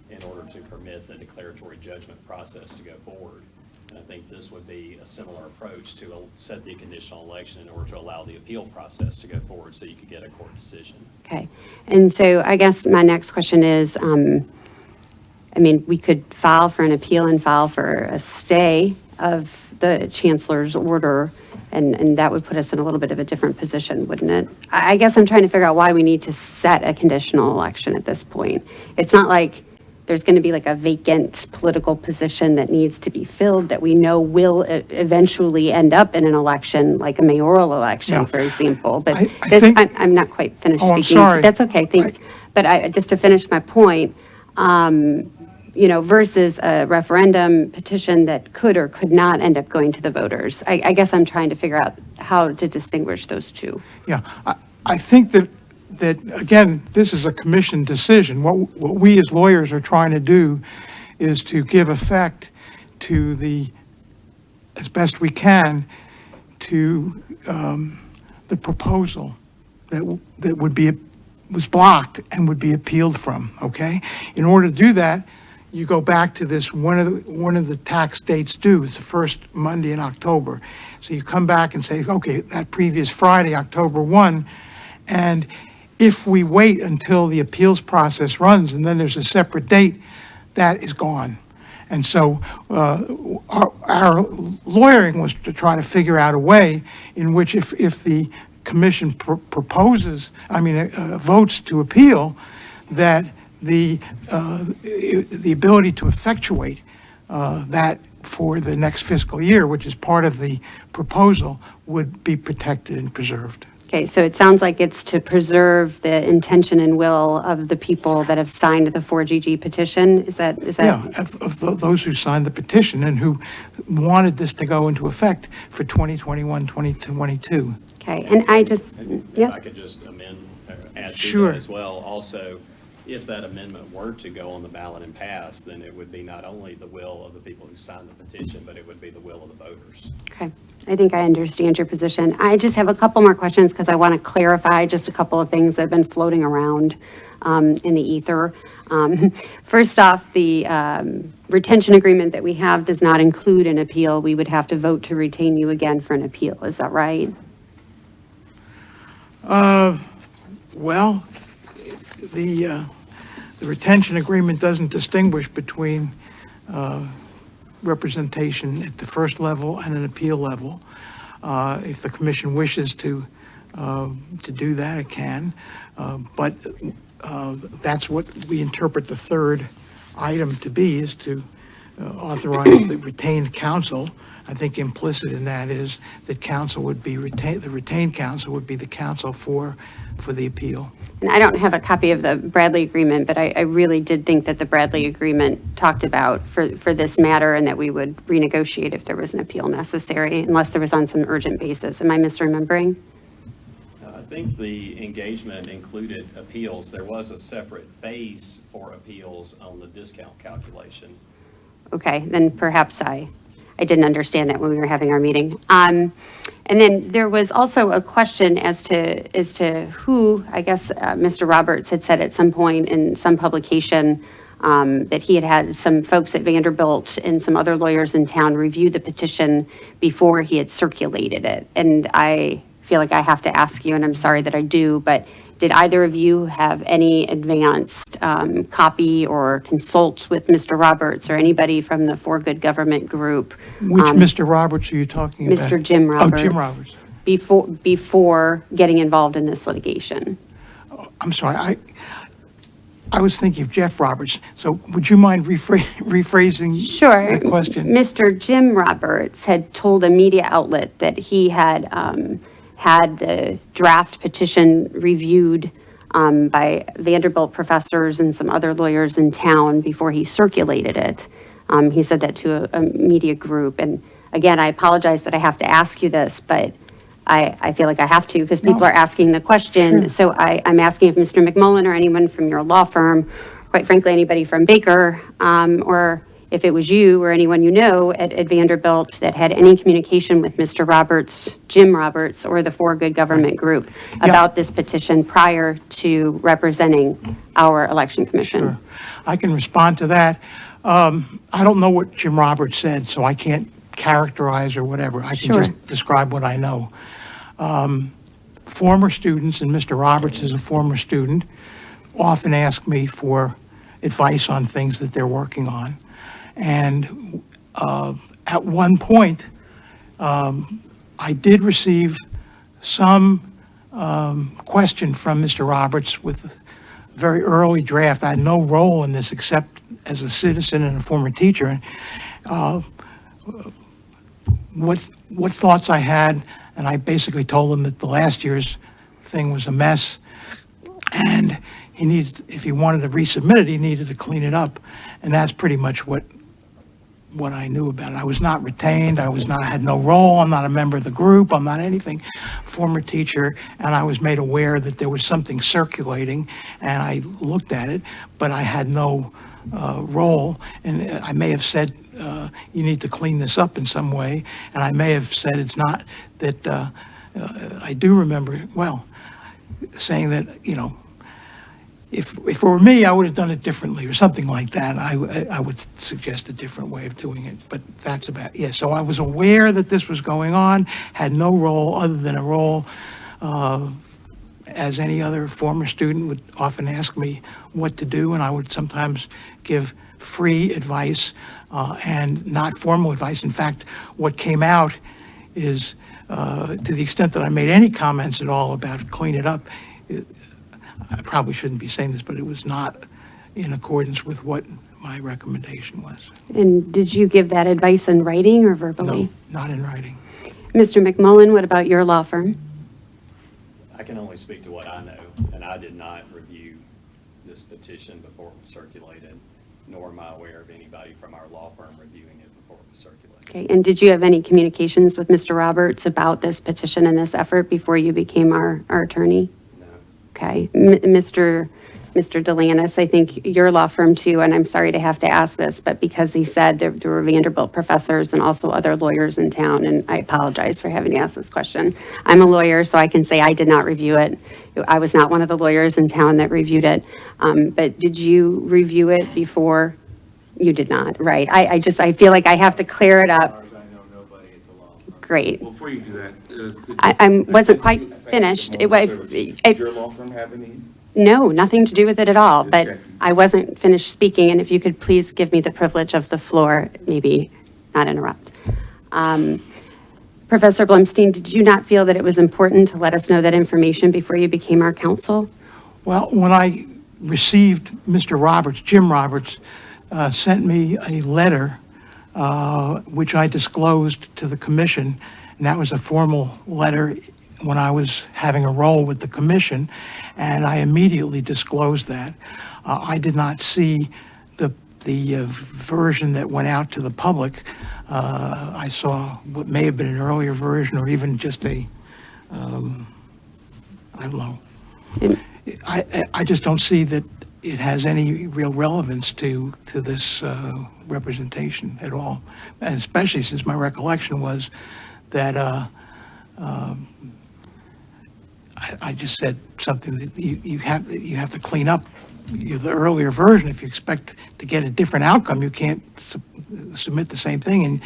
in order to permit the declaratory judgment process to go forward. And I think this would be a similar approach to set the conditional election in order to allow the appeal process to go forward so you could get a court decision. Okay. And so I guess my next question is, I mean, we could file for an appeal and file for a stay of the chancellor's order, and that would put us in a little bit of a different position, wouldn't it? I guess I'm trying to figure out why we need to set a conditional election at this point. It's not like there's going to be like a vacant political position that needs to be filled that we know will eventually end up in an election, like a mayoral election, Yeah. for example. But I this, think- I'm not quite finished Oh, I'm speaking. sorry. That's okay, thanks. But just to finish my point, you know, versus a referendum petition that could or could not end up going to the voters. I guess I'm trying to figure out how to distinguish those two. Yeah, I think that, again, this is a commission decision. What we as lawyers are trying to do is to give effect to as best we can, to the proposal that was blocked and would be appealed from, okay? In order to do that, you go back to this, one of the tax dates due is the first Monday in October. So you come back and say, okay, that previous Friday, October 1, and if we wait until the appeals process runs and then there's a separate date, that is gone. And so our lawyering was to try to figure out a way in which if the commission votes to appeal, that the ability to effectuate that for the next fiscal year, which is part of the proposal, would be protected and preserved. Okay, so it sounds like it's to preserve the intention and will of the people that have signed the 4GG petition. Is that? Yeah, those who signed the petition and who wanted this to go into effect for 2021, 2022. Okay, and I just, If yes, I could just amend, add to Sure. that as well. Also, if that amendment were to go on the ballot and pass, then it would be not only the will of the people who signed the petition, but it would be the will of the voters. okay. I think I understand your position. I just have a couple more questions because I want to clarify just a couple of things that have been floating around in the ether. First off, the retention agreement that we have does not include an appeal. We would have to vote to retain you again for an appeal. Is that right? Well, the retention agreement doesn't distinguish between representation at the first level and an appeal level. If the commission wishes to do that, it can. But that's what we interpret the third item to be, is to authorize the retained counsel. I think implicit in that is that counsel would be retained, the retained counsel would be the counsel for the appeal. And I don't have a copy of the Bradley agreement, but I really did think that the Bradley agreement talked about for this matter and that we would renegotiate if there was an appeal necessary, unless there was on some urgent basis. Am I misremembering? I think the engagement included appeals. There was a separate phase for appeals on the discount calculation. Okay, then perhaps I didn't understand that when we were having our meeting. And then there was also a question as to who, I guess, Mr. Roberts had said at some point in some publication that he had some folks at Vanderbilt and some other lawyers in town review the petition before he had circulated it. And I feel like I have to ask you, and I'm sorry that I do, but did either of you have any advanced copy or consult with Mr. Roberts or anybody from the For Good Government group? Which Mr. Roberts are you talking about? Mr. Jim Roberts. Oh, Jim Roberts. Before getting involved in this litigation? I'm sorry, I was thinking of Jeff Roberts, so would you mind rephrasing Sure. the question? Mr. Jim Roberts had told a media outlet that he had had the draft petition reviewed by Vanderbilt professors and some other lawyers in town before he circulated it. He said that to a media group. And again, I apologize that I have to ask you this, but I feel like I have to because people are asking the question. Sure. So I'm asking if Mr. McMullen or anyone from your law firm, quite frankly, anybody from Baker, or if it was you or anyone you know at Vanderbilt that had any communication with Mr. Roberts, Jim Roberts, or the For Good Government Group about this petition prior to representing our election commission. Sure. I can respond to that. I don't know what Jim Roberts said, so I can't characterize or whatever. I can Sure. just describe what I know. Former students, and Mr. Roberts is a former student, often ask me for advice on things that they're working on. And at one point, I did receive some question from Mr. Roberts with a very early draft. I had no role in this except as a citizen and a former teacher. What thoughts I had, and I basically told him that the last year's thing was a mess, and he needed, if he wanted to resubmit it, he needed to clean it up, and that's pretty much what I knew about it. I was not retained. I had no role. I'm not a member of the group. I'm not anything. Former teacher, and I was made aware that there was something circulating, and I looked at it, but I had no role, and I may have said, you need to clean this up in some way, and I may have said it's not that, I do remember, well, saying that, if it were me, I would have done it differently or something like that. I would suggest a different way of doing it, but that's about, yeah. So I was aware that this was going on, had no role other than a role as any other former student would often ask me what to do, and I would sometimes give free advice and not formal advice. In fact, what came out is, to the extent that I made any comments at all about clean it up, I probably shouldn't be saying this, but it was not in accordance with what my recommendation was. And did you give that advice in writing or verbally? No, not in writing. Mr. McMullen, what about your law firm? I can only speak to what I know, and I did not review this petition before it was circulated, nor am I aware of anybody from our law firm reviewing it before it was circulated. Okay, and did you have any communications with Mr. Roberts about this petition and this effort before you became our attorney? No. Okay, Mr. Delanis, I think your law firm too, and I'm sorry to have to ask this, but because he said there were Vanderbilt professors and also other lawyers in town, and I apologize for having to ask this question. I'm a lawyer, so I can say I did not review it. I was not one of the lawyers in town that reviewed it. But did you review it before? You did not, right? I feel like I have to clear it up. As far as I know, nobody at the law firm. Great. Well, before you do that. could I you- wasn't could quite you- thank you, finished. Mr. Muller. If- Does your law firm have any? No, nothing to do with it at all, Just but checking. I wasn't finished speaking, and if you could please give me the privilege of the floor, maybe not interrupt. Professor Blumstein, did you not feel that it was important to let us know that information before you became our counsel? Well, when I received Mr. Roberts, Jim Roberts, sent me a letter which I disclosed to the commission, and that was a formal letter when I was having a role with the commission, and I immediately disclosed that. I did not see the version that went out to the public. I saw what may have been an earlier version, or even just I don't know. I just don't see that it has any real relevance to this representation at all, and especially since my recollection was that I just said something that you have to clean up the earlier version. If you expect to get a different outcome, you can't submit the same thing.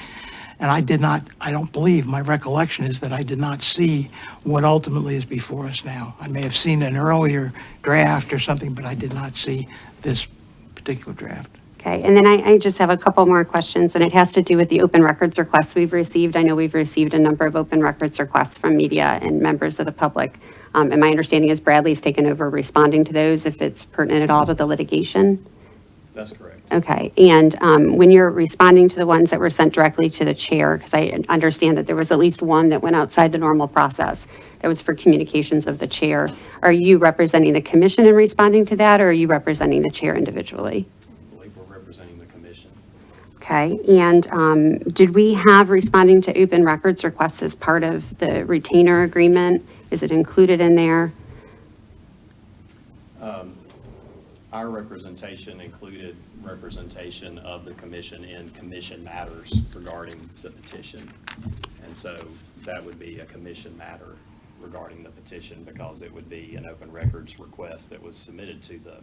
And I did not, I don't believe, my recollection is that I did not see what ultimately is before us now. I may have seen an earlier draft or something, but I did not see this particular draft. Okay, and then I just have a couple more questions, and it has to do with the open records requests we've received. I know we've received a number of open records requests from media and members of the public. And my understanding is Bradley's taken over responding to those if it's pertinent at all to the litigation. That's correct. Okay, and when you're responding to the ones that were sent directly to the chair, because I understand that there was at least one that went outside the normal process, that was for communications of the chair. Are you representing the commission in responding to that, or are you representing the chair individually? I believe we're representing the commission. Okay, and did we have responding to open records requests as part of the retainer agreement? Is it included in there? Our representation included representation of the commission in commission matters regarding the petition. And so that would be a commission matter regarding the petition because it would be an open records request that was submitted to the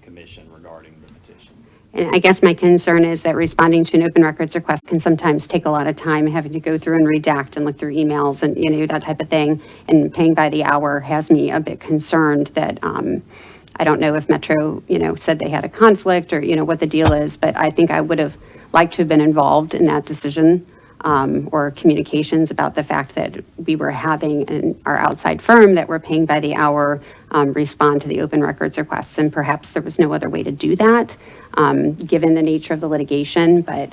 commission regarding the petition. And I guess my concern is that responding to an open records request can sometimes take a lot of time, having to go through and redact and look through emails and, that type of thing. And paying by the hour has me a bit concerned that, I don't know if Metro, said they had a conflict or, what the deal is, but I think I would have liked to have been involved in that decision, or communications about the fact that we were having our outside firm that we're paying by the hour, respond to the open records requests. And perhaps there was no other way to do that, given the nature of the litigation. But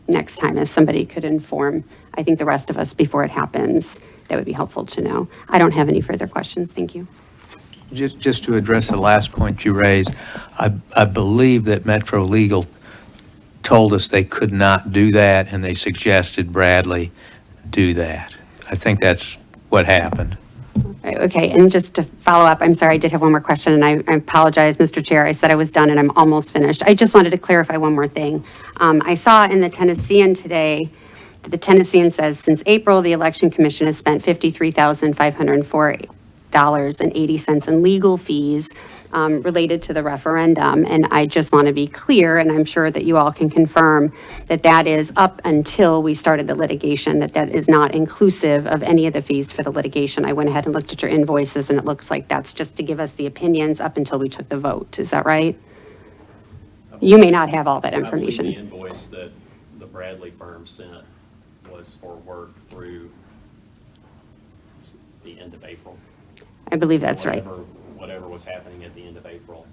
next time, if somebody could inform, I think the rest of us before it happens, that would be helpful to know. I don't have any further questions. Thank you. Just to address the last point you raised, I believe that Metro Legal told us they could not do that, and they suggested Bradley do that. I think that's what happened. Okay, and just to follow up, I'm sorry, I did have one more question, and I apologize, Mr. Chair. I said I was done, and I'm almost finished. I just wanted to clarify one more thing. I saw in the Tennessean today that the Tennessean says, since April, the Election Commission has spent $53,504.80 in legal fees related to the referendum. And I just want to be clear, and I'm sure that you all can confirm that that is up until we started the litigation, that is not inclusive of any of the fees for the litigation. I went ahead and looked at your invoices, and it looks like that's just to give us the opinions up until we took the vote. Is that right? You may not have all that information. I believe the invoice that the Bradley firm sent was for work through the end of April. I believe that's right. Whatever was happening at the end of April,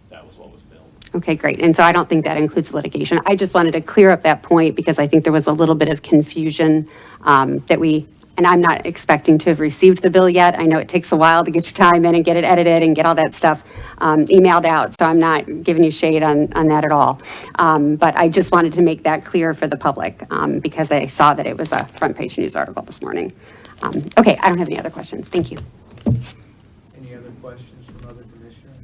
that was what was billed. Okay, great. And so I don't think that includes litigation. I just wanted to clear up that point because I think there was a little bit of confusion and I'm not expecting to have received the bill yet. I know it takes a while to get your time in and get it edited and get all that stuff emailed out. So I'm not giving you shade on that at all. But I just wanted to make that clear for the public because I saw that it was a front page news article this morning. Okay, I don't have any other questions. Thank you. Any other questions from other commissioners?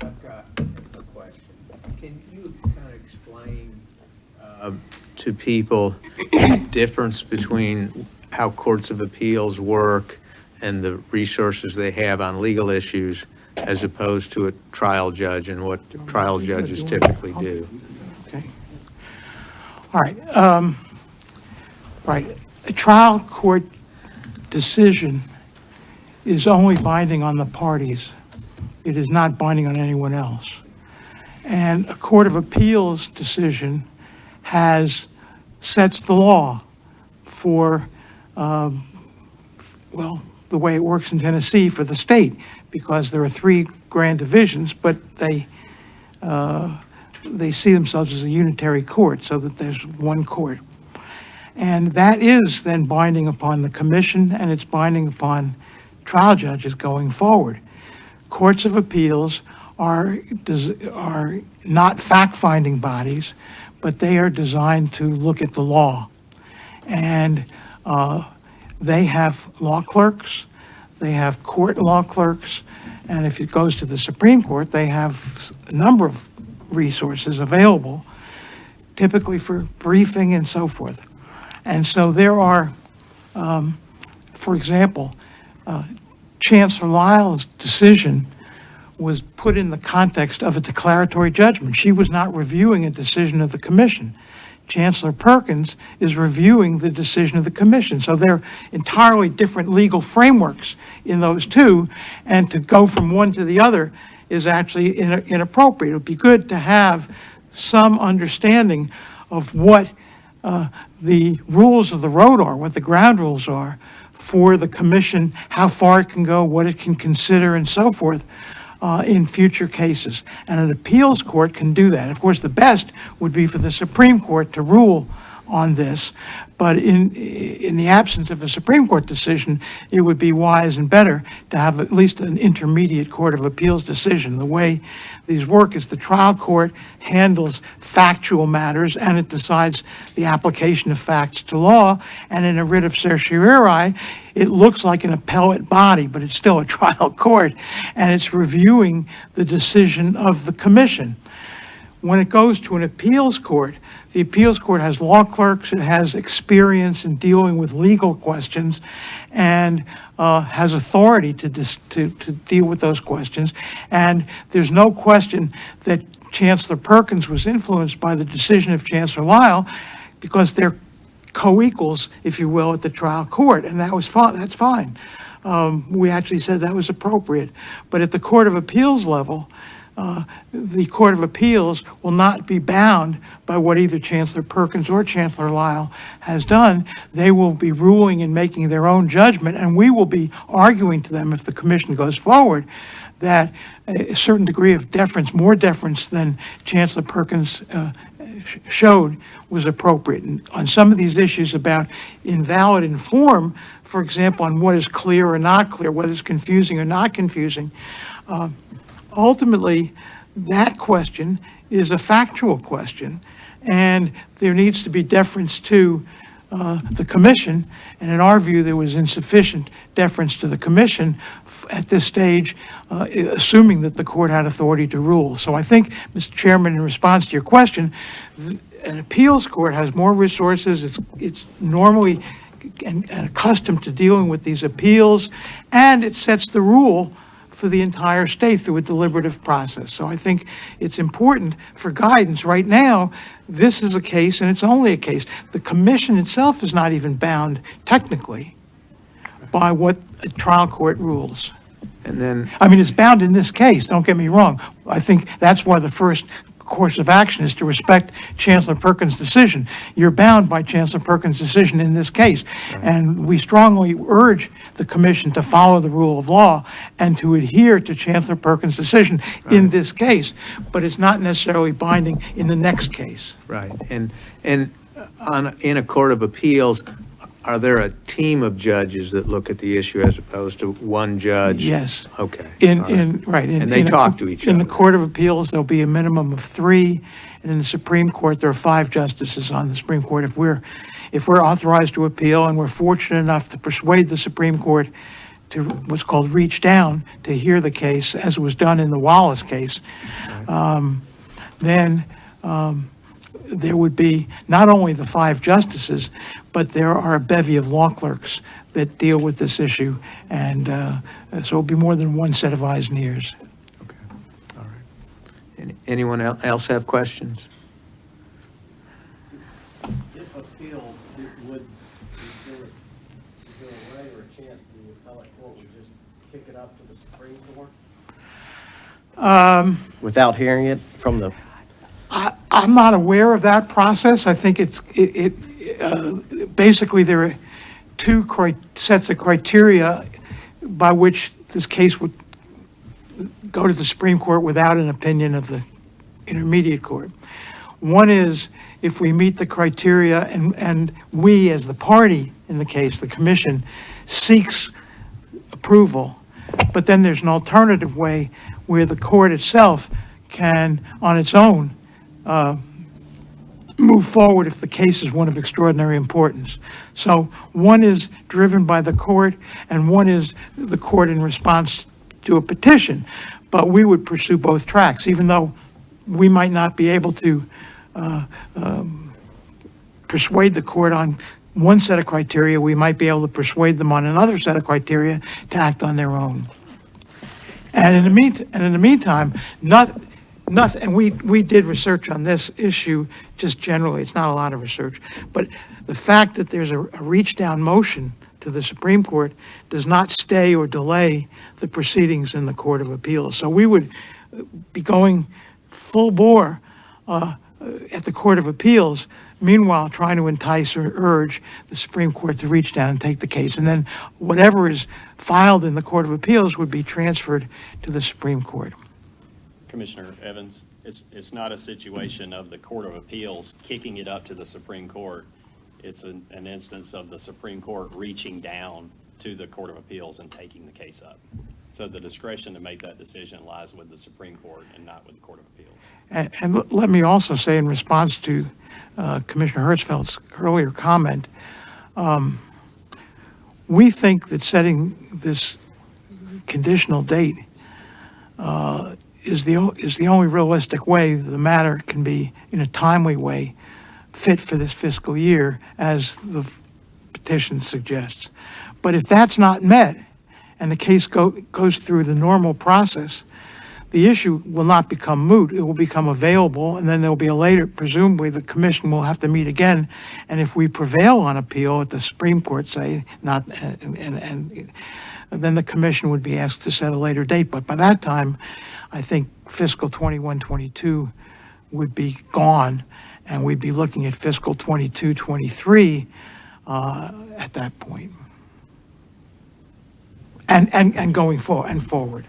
I've got a question. Can you kind of explain To people, the difference between how courts of appeals work and the resources they have on legal issues as opposed to a trial judge and what trial judges typically do? Okay. All right. Right. A trial court decision is only binding on the parties. It is not binding on anyone else. And a court of appeals decision sets the law for, the way it works in Tennessee for the state, because there are 3 grand divisions, but they see themselves as a unitary court so that there's one court. And that is then binding upon the commission, and it's binding upon trial judges going forward. Courts of appeals are not fact-finding bodies, but they are designed to look at the law. And they have law clerks, they have court law clerks, and if it goes to the Supreme Court, they have a number of resources available, typically for briefing and so forth. And so there are, for example, Chancellor Lyle's decision was put in the context of a declaratory judgment. She was not reviewing a decision of the commission. Chancellor Perkins is reviewing the decision of the commission. So they're entirely different legal frameworks in those two, and to go from one to the other is actually inappropriate. It would be good to have some understanding of what the rules of the road are, what the ground rules are for the commission, how far it can go, what it can consider, and so forth in future cases. And an appeals court can do that. Of course, the best would be for the Supreme Court to rule on this. But in the absence of a Supreme Court decision, it would be wise and better to have at least an intermediate Court of Appeals decision. The way these work is the trial court handles factual matters and it decides the application of facts to law. And in a writ of certiorari, it looks like an appellate body, but it's still a trial court, and it's reviewing the decision of the commission. When it goes to an appeals court, the appeals court has law clerks, it has experience in dealing with legal questions, and has authority to deal with those questions. And there's no question that Chancellor Perkins was influenced by the decision of Chancellor Lyle, because they're co-equals, if you will, at the trial court, and that was fine. That's fine. We actually said that was appropriate. But at the Court of Appeals level, the Court of Appeals will not be bound by what either Chancellor Perkins or Chancellor Lyle has done. They will be ruling and making their own judgment, and we will be arguing to them, if the commission goes forward, that a certain degree of deference, more deference than Chancellor Perkins showed, was appropriate. And on some of these issues about invalid in form, for example, on what is clear or not clear, whether it's confusing or not confusing, ultimately, that question is a factual question, and there needs to be deference to the commission, and in our view, there was insufficient deference to the commission at this stage, assuming that the court had authority to rule. So I think, Mr. Chairman, in response to your question, an appeals court has more resources. It's normally and accustomed to dealing with these appeals, and it sets the rule for the entire state through a deliberative process. So I think it's important for guidance. Right now, this is a case, and it's only a case. The commission itself is not even bound technically by what a trial court rules. And then, I mean, it's bound in this case, don't get me wrong. I think that's why the first course of action is to respect Chancellor Perkins' decision. You're bound by Chancellor Perkins' decision in this case. And we strongly urge the commission to follow the rule of law and to adhere to Chancellor Perkins' decision in this case, but it's not necessarily binding in the next case. right, and in a Court of Appeals, are there a team of judges that look at the issue as opposed to one judge? Yes. Okay. All right. And they talk to each In other. the Court of Appeals, there'll be a minimum of 3, and in the Supreme Court, there are 5 justices on the Supreme Court. If we're authorized to appeal, and we're fortunate enough to persuade the Supreme Court to what's called reach down to hear the case, as was done in the Wallace case, then there would be not only the 5 justices, but there are a bevy of law clerks that deal with this issue, and so it'll be more than one set of eyes and ears. Okay, all right. Anyone else have questions? If appealed, would there a way or a chance the appellate court would just kick it up to the Supreme Court? Without hearing it from the... I'm not aware of that process. I think basically there are 2 sets of criteria by which this case would go to the Supreme Court without an opinion of the intermediate court. One is if we meet the criteria and we, as the party in the case, the commission, seeks approval, but then there's an alternative way where the court itself can, on its own, move forward if the case is one of extraordinary importance. So one is driven by the court, and one is the court in response to a petition. But we would pursue both tracks, even though we might not be able to persuade the court on one set of criteria. We might be able to persuade them on another set of criteria to act on their own. And in the meantime, nothing. And we did research on this issue just generally. It's not a lot of research, but the fact that there's a reach down motion to the Supreme Court does not stay or delay the proceedings in the Court of Appeals. So we would be going full bore at the Court of Appeals, meanwhile trying to entice or urge the Supreme Court to reach down and take the case. And then whatever is filed in the Court of Appeals would be transferred to the Supreme Court. Commissioner Evans, it's not a situation of the Court of Appeals kicking it up to the Supreme Court. it's an instance of the Supreme Court reaching down to the Court of Appeals and taking the case up. So the discretion to make that decision lies with the Supreme Court and not with the Court of Appeals. And let me also say, in response to Commissioner Hertzfeld's earlier comment, we think that setting this conditional date is the only realistic way the matter can be, in a timely way, fit for this fiscal year, as the petition suggests. But if that's not met, and the case goes through the normal process, the issue will not become moot. It will become available, and then there'll be a later, presumably the commission will have to meet again. And if we prevail on appeal at the Supreme Court, say, not, and then the commission would be asked to set a later date. But by that time, I think fiscal 21-22 would be gone, and we'd be looking at fiscal 22-23 at that point. And going forward.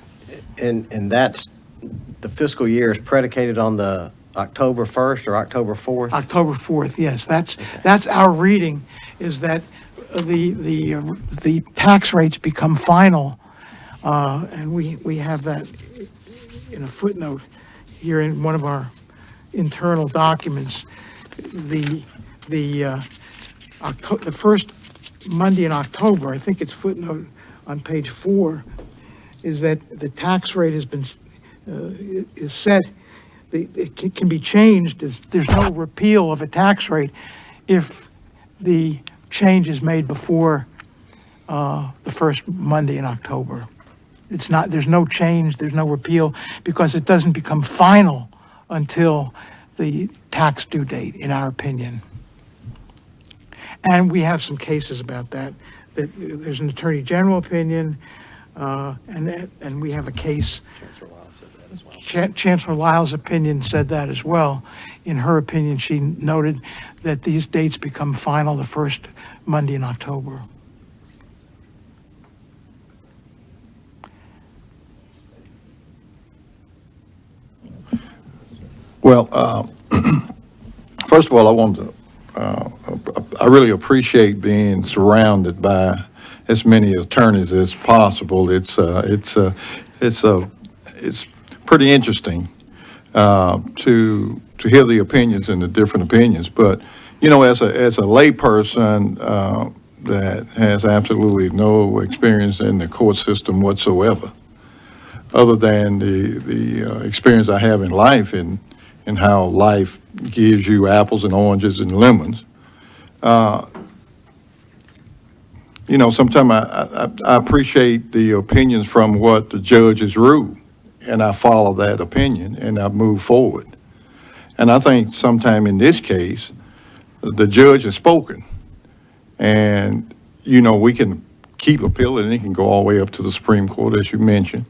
And that's, the fiscal year is predicated on the October 1st or October 4th? October 4th, yes. That's our reading, is that the tax rates become final, and we have that in a footnote here in one of our internal documents. The first Monday in October, I think it's footnote on page 4, is that the tax rate has been is set. It can be changed. There's no repeal of a tax rate if the change is made before the first Monday in October. It's not. There's no change. There's no repeal, because it doesn't become final until the tax due date, in our opinion. And we have some cases about that. That there's an Attorney General opinion, and we have a case. Chancellor Lyle said that as well. Chancellor Lyle's opinion said that as well. In her opinion, she noted that these dates become final the first Monday in October. Well, first of all, I want to, I really appreciate being surrounded by as many attorneys as possible. It's pretty interesting to hear the opinions and the different opinions. But you know, as a layperson that has absolutely no experience in the court system whatsoever, other than the experience I have in life and how life gives you apples and oranges and lemons. You know, sometimes I appreciate the opinions from what the judges rule, and I follow that opinion and I move forward. And I think sometime in this case, the judge has spoken, and you know, we can keep appealing, and it can go all the way up to the Supreme Court, as you mentioned.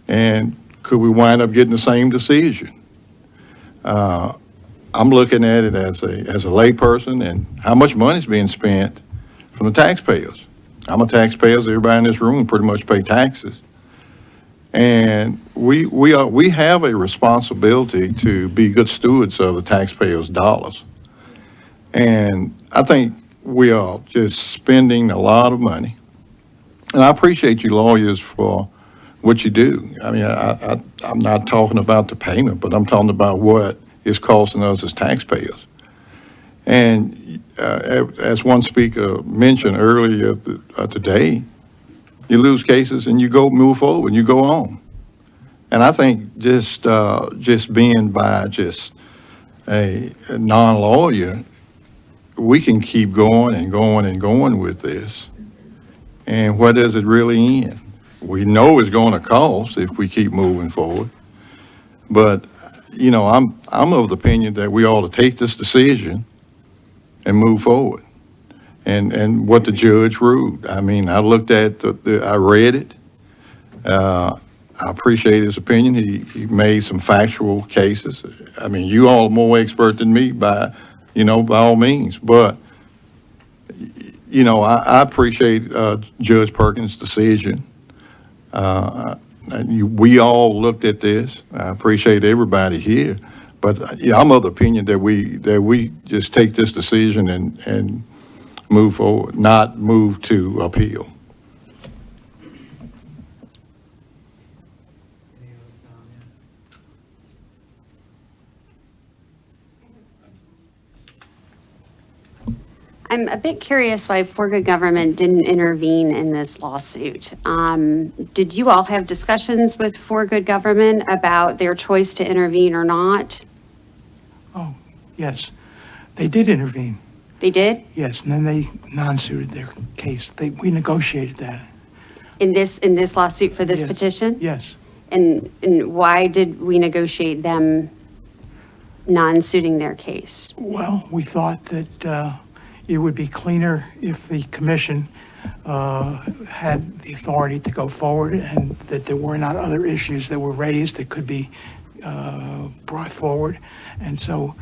And could we wind up getting the same decision? I'm looking at it as a layperson, and how much money is being spent from the taxpayers. I'm a taxpayer, so everybody in this room pretty much pay taxes. And we have a responsibility to be good stewards of the taxpayers' dollars. And I think we are just spending a lot of money. And I appreciate you lawyers for what you do. I mean, I'm not talking about the payment, but I'm talking about what it's costing us as taxpayers. And as one speaker mentioned earlier today, you lose cases and you move forward and you go on. And I think just being by just a non-lawyer, we can keep going and going and going with this. And where does it really end? We know it's going to cost if we keep moving forward. But, you know, I'm of the opinion that we ought to take this decision and move forward. And what the judge ruled. I mean, I looked at I read it. I appreciate his opinion. He made some factual cases. I mean, you all are more expert than me by all means. But, you know, I appreciate Judge Perkins' decision. We all looked at this. I appreciate everybody here. But, yeah, I'm of the opinion that we just take this decision and move forward, not move to appeal. Any other comment? I'm a bit curious why For Good Government didn't intervene in this lawsuit. Did you all have discussions with For Good Government about their choice to intervene or not? Oh, yes, they did intervene, They did? yes, and then they non-suited their case. We negotiated that. In this lawsuit for this Yes. petition? Yes. And why did we negotiate them non-suiting their case? Well, we thought that it would be cleaner if the commission had the authority to go forward and that there were not other issues that were raised that could be brought forward. And so,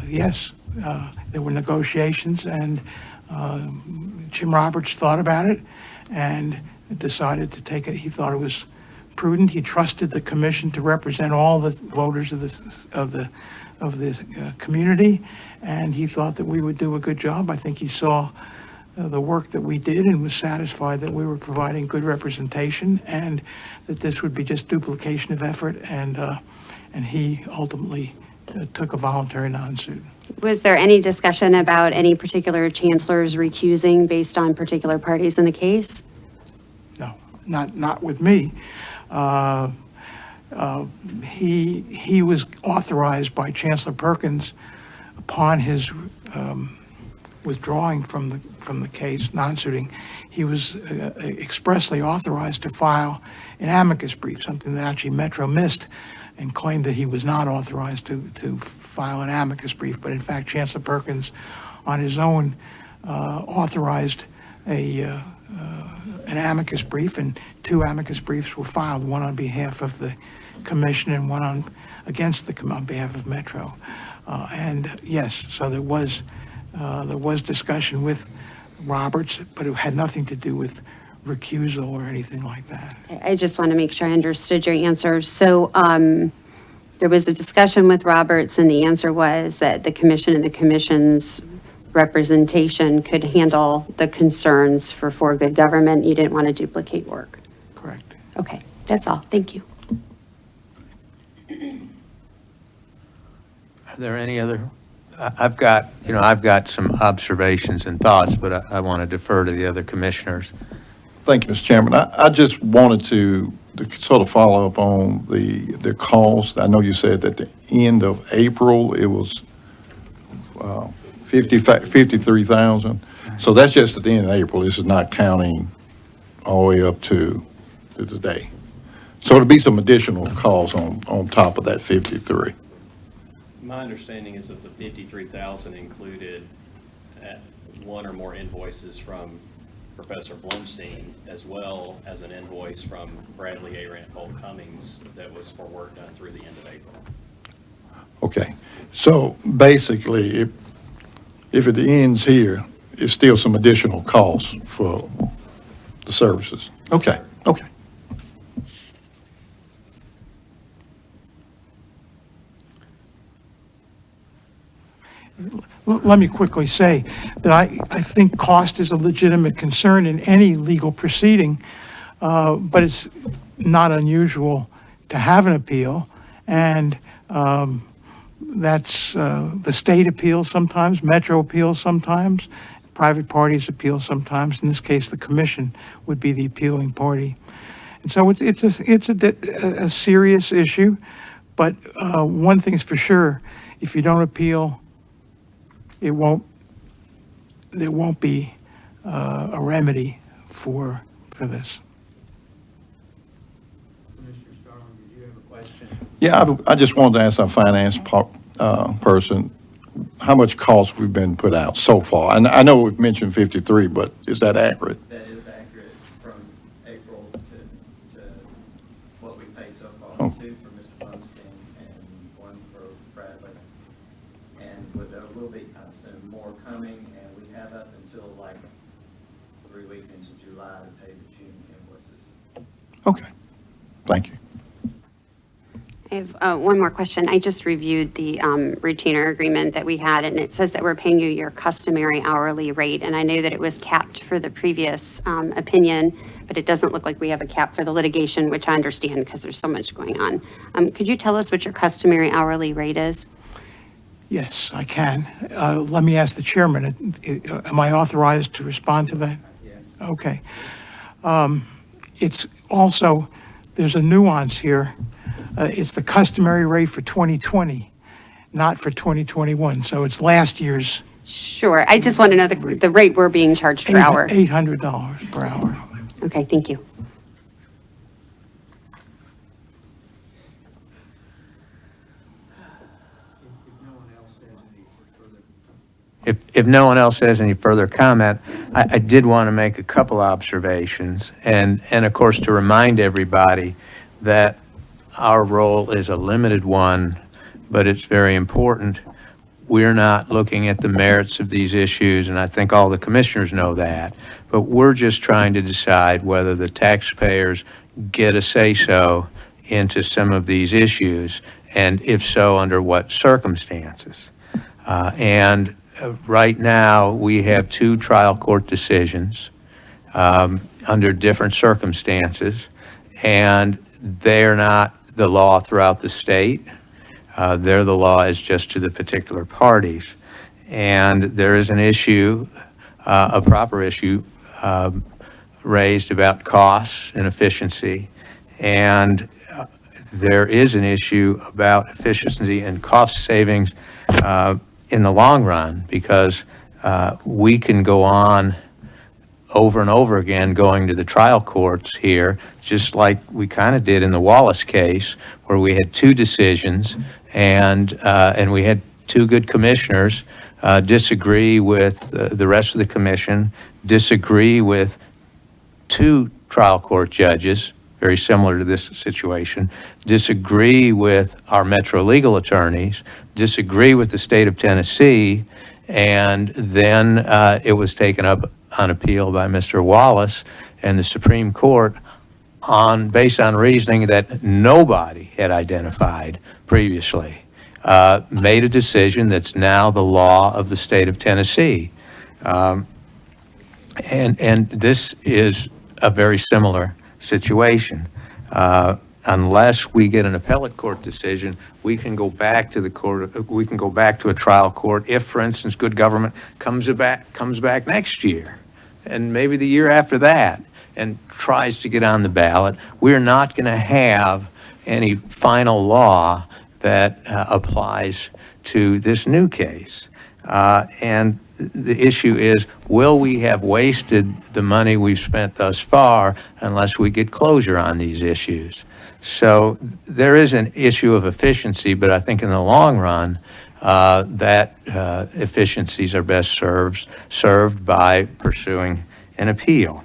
yes, there were negotiations, and Jim Roberts thought about it and decided to take it. He thought it was prudent. He trusted the commission to represent all the voters of the community, and he thought that we would do a good job. I think he saw the work that we did and was satisfied that we were providing good representation and that this would be just duplication of effort, and he ultimately took a voluntary non-suit. Was there any discussion about any particular chancellors recusing based on particular parties in the case? No, not with me. He was authorized by Chancellor Perkins upon his withdrawing from the case, non-suiting. He was expressly authorized to file an amicus brief, something that actually Metro missed and claimed that he was not authorized to file an amicus brief. But in fact, Chancellor Perkins, on his own, authorized an amicus brief, and two amicus briefs were filed, one on behalf of the commission and one on behalf of Metro. And yes, so there was discussion with Roberts, but it had nothing to do with recusal or anything like that. I just want to make sure I understood your answer. So there was a discussion with Roberts, and the answer was that the commission and the commission's representation could handle the concerns for good government. You didn't want to duplicate work. Correct. Okay, that's all. Thank you. Are there any other? I've got some observations and thoughts, but I want to defer to the other commissioners. Thank you, Mr. Chairman. I just wanted to sort of follow up on the cost. I know you said at the end of April, it was 53,000. So that's just at the end of April. This is not counting all the way up to today. So it'll be some additional costs on top of that 53. My understanding is that the 53,000 included one or more invoices from Professor Blumstein, as well as an invoice from Bradley A. Randall Cummings that was for work done through the end of April. Okay. So basically, if it ends here, it's still some additional costs for the services. Okay, okay. Let me quickly say that I think cost is a legitimate concern in any legal proceeding, but it's not unusual to have an appeal, and that's the state appeals sometimes, Metro appeals sometimes, private parties appeal sometimes. In this case, the commission would be the appealing party. And so it's a serious issue, but one thing's for sure, if you don't appeal, there won't be a remedy for this. Commissioner Starling, did you have a question? Yeah, I just wanted to ask our finance person how much cost we've been put out so far. And I know we've mentioned 53, but is that accurate? That is accurate from April to what we paid so far. Oh. Two for Mr. Blumstein and one for Bradley. And there will be, I assume, more coming, and we have up until like 3 weeks into July to pay the June invoices. Okay, thank you. I have one more question. I just reviewed the retainer agreement that we had, and it says that we're paying you your customary hourly rate. And I know that it was capped for the previous opinion, but it doesn't look like we have a cap for the litigation, which I understand because there's so much going on. Could you tell us what your customary hourly rate is? Yes, I can. Let me ask the chairman, am I authorized to respond to that? Yeah. Okay. It's also, there's a nuance here. It's the customary rate for 2020, not for 2021. So it's last year's Sure. I just want to know the rate we're being charged per hour. $800 per hour. Okay, thank you. If no one else has any further comment, I did want to make a couple observations, and of course to remind everybody that our role is a limited one, but it's very important. We're not looking at the merits of these issues, and I think all the commissioners know that, but we're just trying to decide whether the taxpayers get a say-so into some of these issues, and if so, under what circumstances. Right now, we have 2 trial court decisions under different circumstances, and they're not the law throughout the state. They're the law as just to the particular parties. And there is an issue, a proper issue, raised about costs and efficiency. And there is an issue about efficiency and cost savings in the long run, because we can go on over and over again going to the trial courts here, just like we kind of did in the Wallace case, where we had 2 decisions and we had 2 good commissioners disagree with the rest of the commission, disagree with 2 trial court judges, very similar to this situation, disagree with our metro legal attorneys, disagree with the state of Tennessee, and then it was taken up on appeal by Mr. Wallace and the Supreme Court based on reasoning that nobody had identified previously, made a decision that's now the law of the state of Tennessee. And this is a very similar situation. Unless we get an appellate court decision, we can go back to the court, we can go back to a trial court if, for instance, good government comes back next year, and maybe the year after that, and tries to get on the ballot. We're not going to have any final law that applies to this new case. And the issue is, will we have wasted the money we've spent thus far unless we get closure on these issues? So there is an issue of efficiency, but I think in the long run, that efficiencies are best served by pursuing an appeal.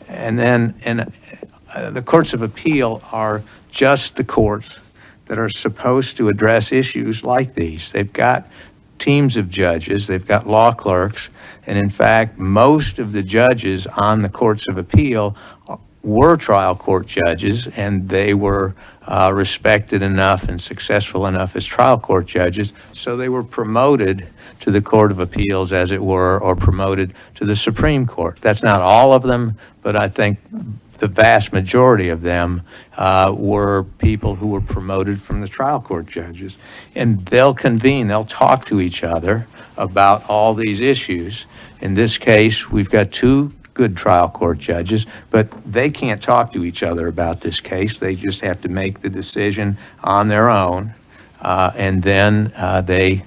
And then the courts of appeal are just the courts that are supposed to address issues like these. They've got teams of judges, they've got law clerks, and in fact, most of the judges on the courts of appeal were trial court judges, and they were respected enough and successful enough as trial court judges, so they were promoted to the Court of Appeals, as it were, or promoted to the Supreme Court. That's not all of them, but I think the vast majority of them were people who were promoted from the trial court judges. And they'll convene, they'll talk to each other about all these issues. In this case, we've got 2 good trial court judges, but they can't talk to each other about this case. They just have to make the decision on their own, and then they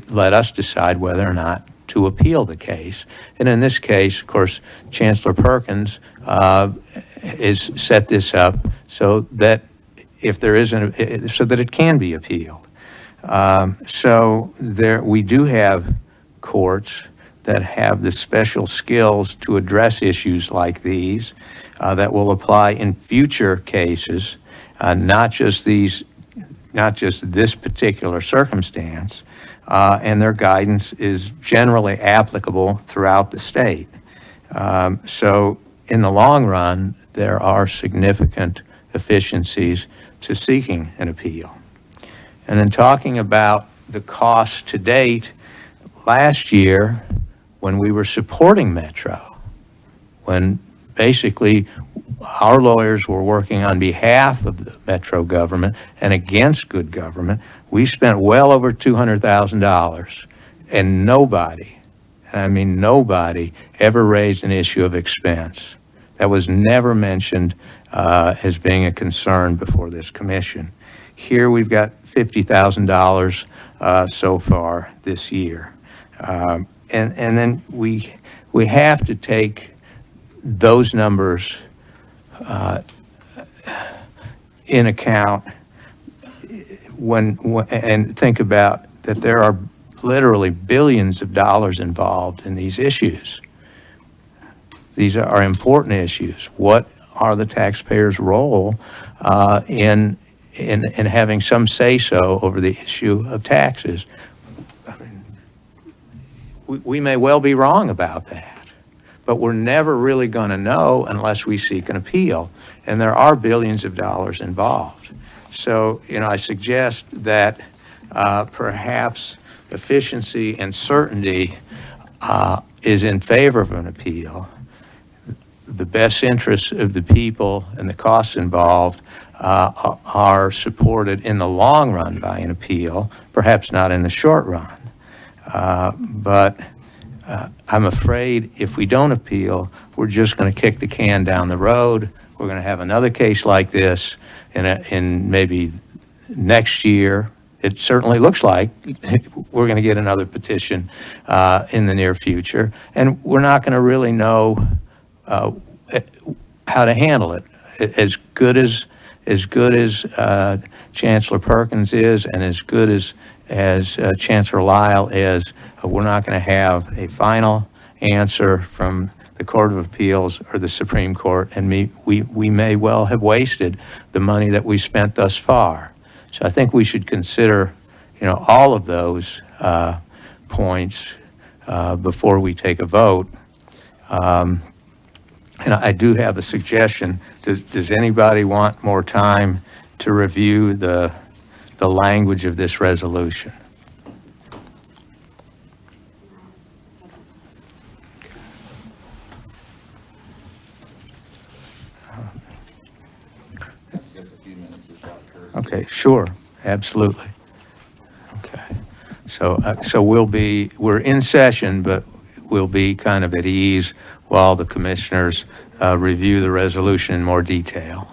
let us decide whether or not to appeal the case. And in this case, of course, Chancellor Perkins has set this up so that if there isn't, so that it can be appealed. So we do have courts that have the special skills to address issues like these that will apply in future cases, not just this particular circumstance, and their guidance is generally applicable throughout the state. So in the long run, there are significant efficiencies to seeking an appeal. And then talking about the cost to date, last year, when we were supporting Metro, when basically our lawyers were working on behalf of the Metro government and against good government, we spent well over $200,000, and nobody, and I mean nobody, ever raised an issue of expense. That was never mentioned as being a concern before this commission. Here we've got $50,000 so far this year. And then we have to take those numbers in account and think about that there are literally billions of dollars involved in these issues. These are important issues. What are the taxpayers' role in having some say-so over the issue of taxes? I mean, we may well be wrong about that, but we're never really going to know unless we seek an appeal, and there are billions of dollars involved. So, I suggest that perhaps efficiency and certainty is in favor of an appeal. The best interests of the people and the costs involved are supported in the long run by an appeal, perhaps not in the short run. But I'm afraid if we don't appeal, we're just going to kick the can down the road. We're going to have another case like this in maybe next year. It certainly looks like we're going to get another petition in the near future, and we're not going to really know how to handle it. As good as Chancellor Perkins is, and as good as Chancellor Lyle is, we're not going to have a final answer from the Court of Appeals or the Supreme Court, and we may well have wasted the money that we spent thus far. So I think we should consider, all of those points before we take a vote. And I do have a suggestion. Does anybody want more time to review the language of this resolution? Just a few minutes, just out of courtesy. Okay, sure, absolutely. Okay, so we're in session, but we'll be kind of at ease while the commissioners review the resolution in more detail.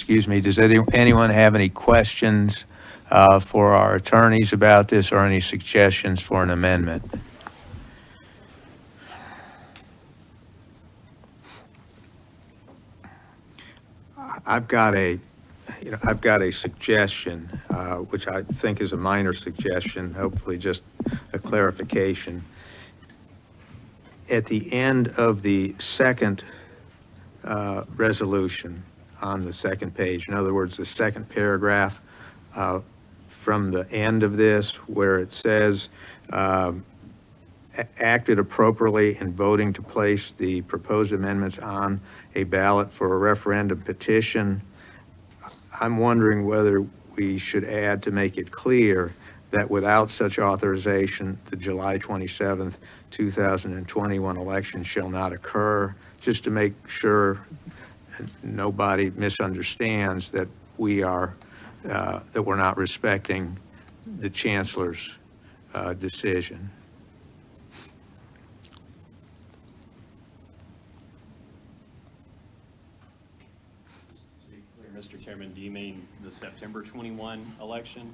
excuse me, does anyone have any questions for our attorneys about this or any suggestions for an amendment? I've got a suggestion, which I think is a minor suggestion, hopefully just a clarification. At the end of the second resolution on the second page, in other words, the second paragraph from the end of this, where it says, acted appropriately in voting to place the proposed amendments on a ballot for a referendum petition. I'm wondering whether we should add to make it clear that without such authorization, the July 27th, 2021 election shall not occur, just to make sure that nobody misunderstands that we're not respecting the chancellor's decision. Mr. Chairman, do you mean the September 21 election?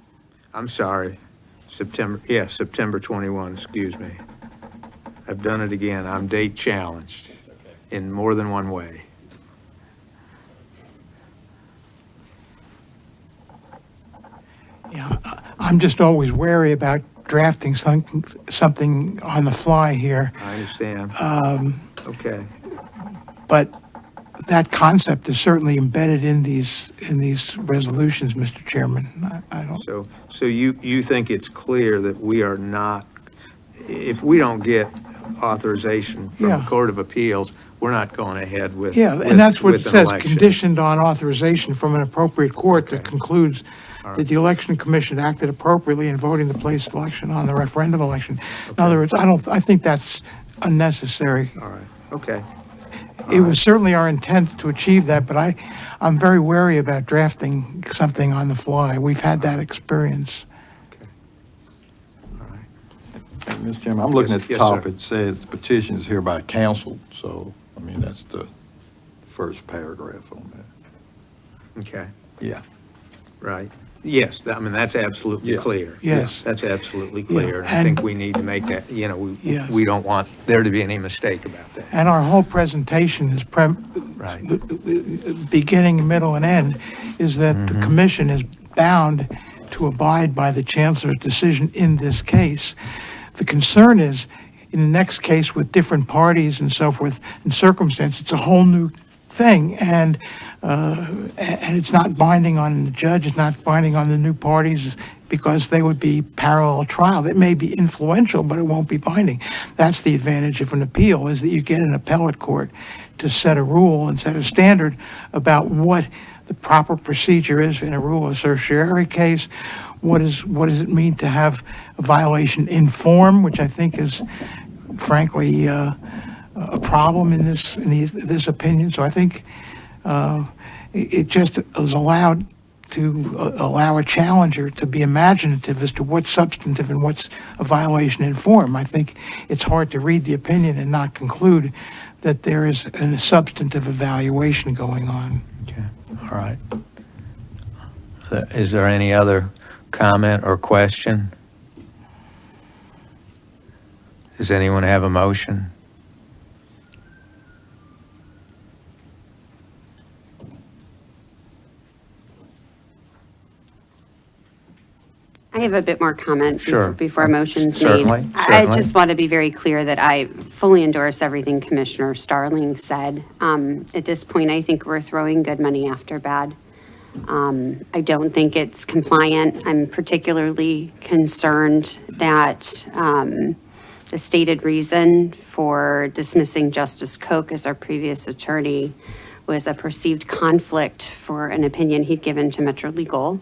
I'm sorry, September 21, excuse me. I've done it again. I'm date challenged It's okay. in more than one way. Yeah, I'm just always wary about drafting something on the fly here. I understand. Okay. But that concept is certainly embedded in these resolutions, Mr. Chairman. I don't. So you think it's clear that we are not, if we don't get authorization from the Yeah. Court of Appeals, we're not going ahead with. Yeah, with- and that's what it with an says, election. conditioned on authorization from an appropriate court that Okay. concludes All right. that the election commission acted appropriately in voting to place the election on the referendum election. In other words, I think that's unnecessary. All right, okay. It was certainly our intent to achieve that, but I'm very wary about drafting something on the fly. We've had that experience. All right. Mr. Chairman, I'm looking at the Yes, top, sir. it says petition is hereby canceled, so, I mean, that's the first paragraph on that. Okay, Yeah. right. Yes, that's absolutely Yeah. clear. Yes. That's absolutely clear. And I and- think we need to make that, Yes. we don't want there to be any mistake about that. And our whole presentation is Right. beginning, middle, and end, is that the commission is bound to abide by the chancellor's decision in this case. The concern is, in the next case with different parties and so forth, and circumstance, it's a whole new thing, and it's not binding on the judge, it's not binding on the new parties, because they would be parallel trial. It may be influential, but it won't be binding. That's the advantage of an appeal, is that you get an appellate court to set a rule and set a standard about what the proper procedure is in a rule of certiorari case. What does it mean to have a violation in form, which I think is frankly a problem in this opinion. So I think it just is allowed to allow a challenger to be imaginative as to what's substantive and what's a violation in form. I think it's hard to read the opinion and not conclude that there is a substantive evaluation going on. Okay, all right. Is there any other comment or question? Does anyone have a motion? I have a bit more comment Sure. before a motion's made. Certainly, I certainly. just want to be very clear that I fully endorse everything Commissioner Starling said. At this point, I think we're throwing good money after bad. I don't think it's compliant. I'm particularly concerned that the stated reason for dismissing Justice Koch as our previous attorney was a perceived conflict for an opinion he'd given to Metro Legal.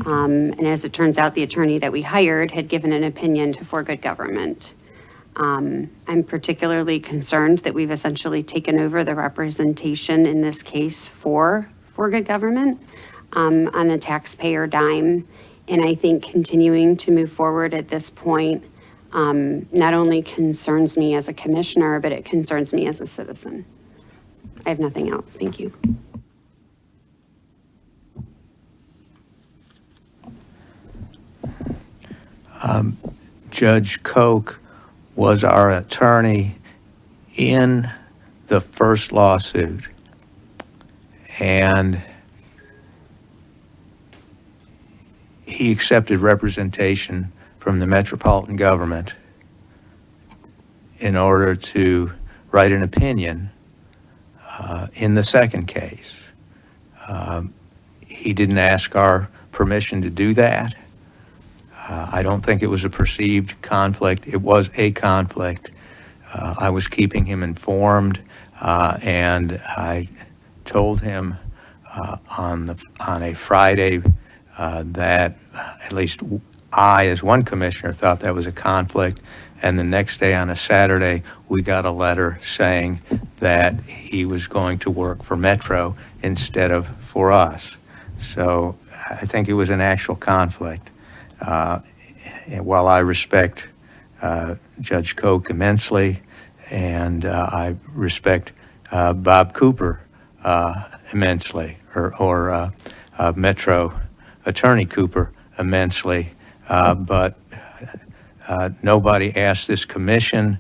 And as it turns out, the attorney that we hired had given an opinion to For Good Government. I'm particularly concerned that we've essentially taken over the representation in this case for Good Government on the taxpayer dime. And I think continuing to move forward at this point not only concerns me as a commissioner, but it concerns me as a citizen. I have nothing else. Thank you. Judge Koch was our attorney in the first lawsuit. And he accepted representation from the metropolitan government in order to write an opinion in the second case. He didn't ask our permission to do that. I don't think it was a perceived conflict. It was a conflict. I was keeping him informed, and I told him on a Friday that at least I, as one commissioner, thought that was a conflict. And the next day, on a Saturday, we got a letter saying that he was going to work for Metro instead of for us. So I think it was an actual conflict. While I respect Judge Koch immensely, and I respect Bob Cooper immensely, or Metro Attorney Cooper immensely, but nobody asked this commission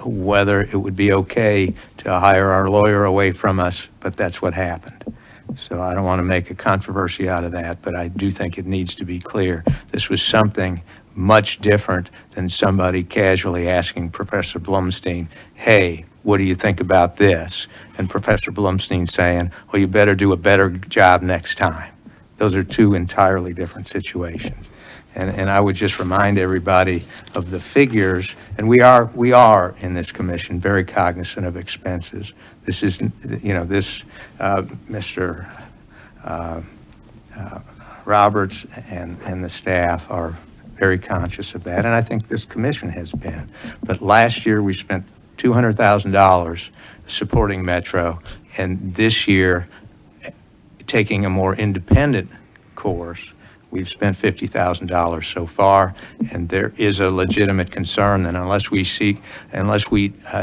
whether it would be okay to hire our lawyer away from us, but that's what happened. So I don't want to make a controversy out of that, but I do think it needs to be clear. This was something much different than somebody casually asking Professor Blumstein, hey, what do you think about this? And Professor Blumstein saying, well, you better do a better job next time. Those are two entirely different situations. And I would just remind everybody of the figures, and we are in this commission very cognizant of expenses. This is, Mr. Roberts and the staff are very conscious of that, and I think this commission has been. But last year we spent $200,000 supporting Metro, and this year, taking a more independent course, we've spent $50,000 so far, and there is a legitimate concern that unless we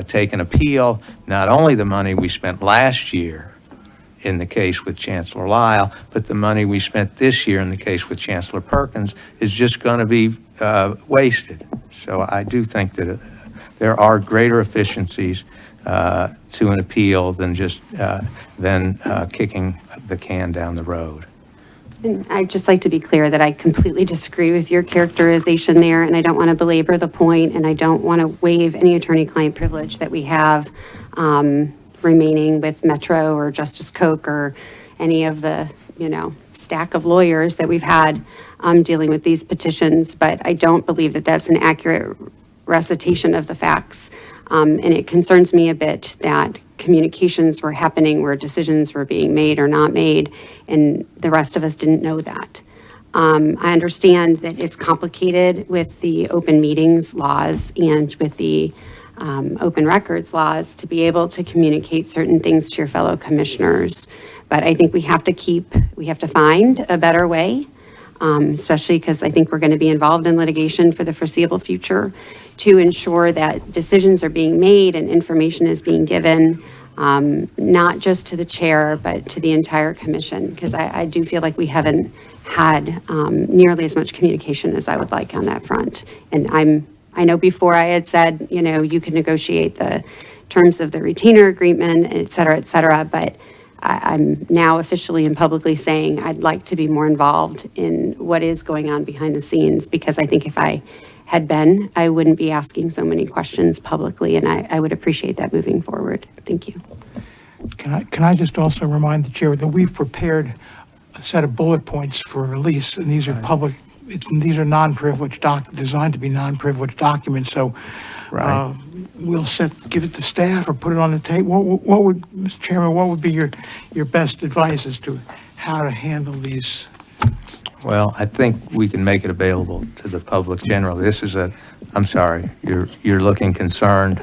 take an appeal, not only the money we spent last year in the case with Chancellor Lyle, but the money we spent this year in the case with Chancellor Perkins is just going to be wasted. So I do think that there are greater efficiencies to an appeal than just kicking the can down the road. And I'd just like to be clear that I completely disagree with your characterization there, and I don't want to belabor the point, and I don't want to waive any attorney-client privilege that we have remaining with Metro or Justice Koch or any of the, stack of lawyers that we've had dealing with these petitions. But I don't believe that that's an accurate recitation of the facts. And it concerns me a bit that communications were happening where decisions were being made or not made, and the rest of us didn't know that. I understand that it's complicated with the open meetings laws and with the open records laws to be able to communicate certain things to your fellow commissioners. But I think we have to find a better way, especially because I think we're going to be involved in litigation for the foreseeable future, to ensure that decisions are being made and information is being given, not just to the chair, but to the entire commission, because I do feel like we haven't had nearly as much communication as I would like on that front. And I know before I had said, you can negotiate the terms of the retainer agreement, et cetera, but I'm now officially and publicly saying I'd like to be more involved in what is going on behind the scenes, because I think if I had been, I wouldn't be asking so many questions publicly, and I would appreciate that moving forward. Thank you. Can I just also remind the chair that we've prepared a set of bullet points for release, and these are public, these are non-privileged designed to be non-privileged documents, so we'll give it to staff or put it on the table. What would, Mr. Chairman, what would be your best advice as to how to handle these? Well, I think we can make it available to the public generally. I'm sorry, you're looking concerned.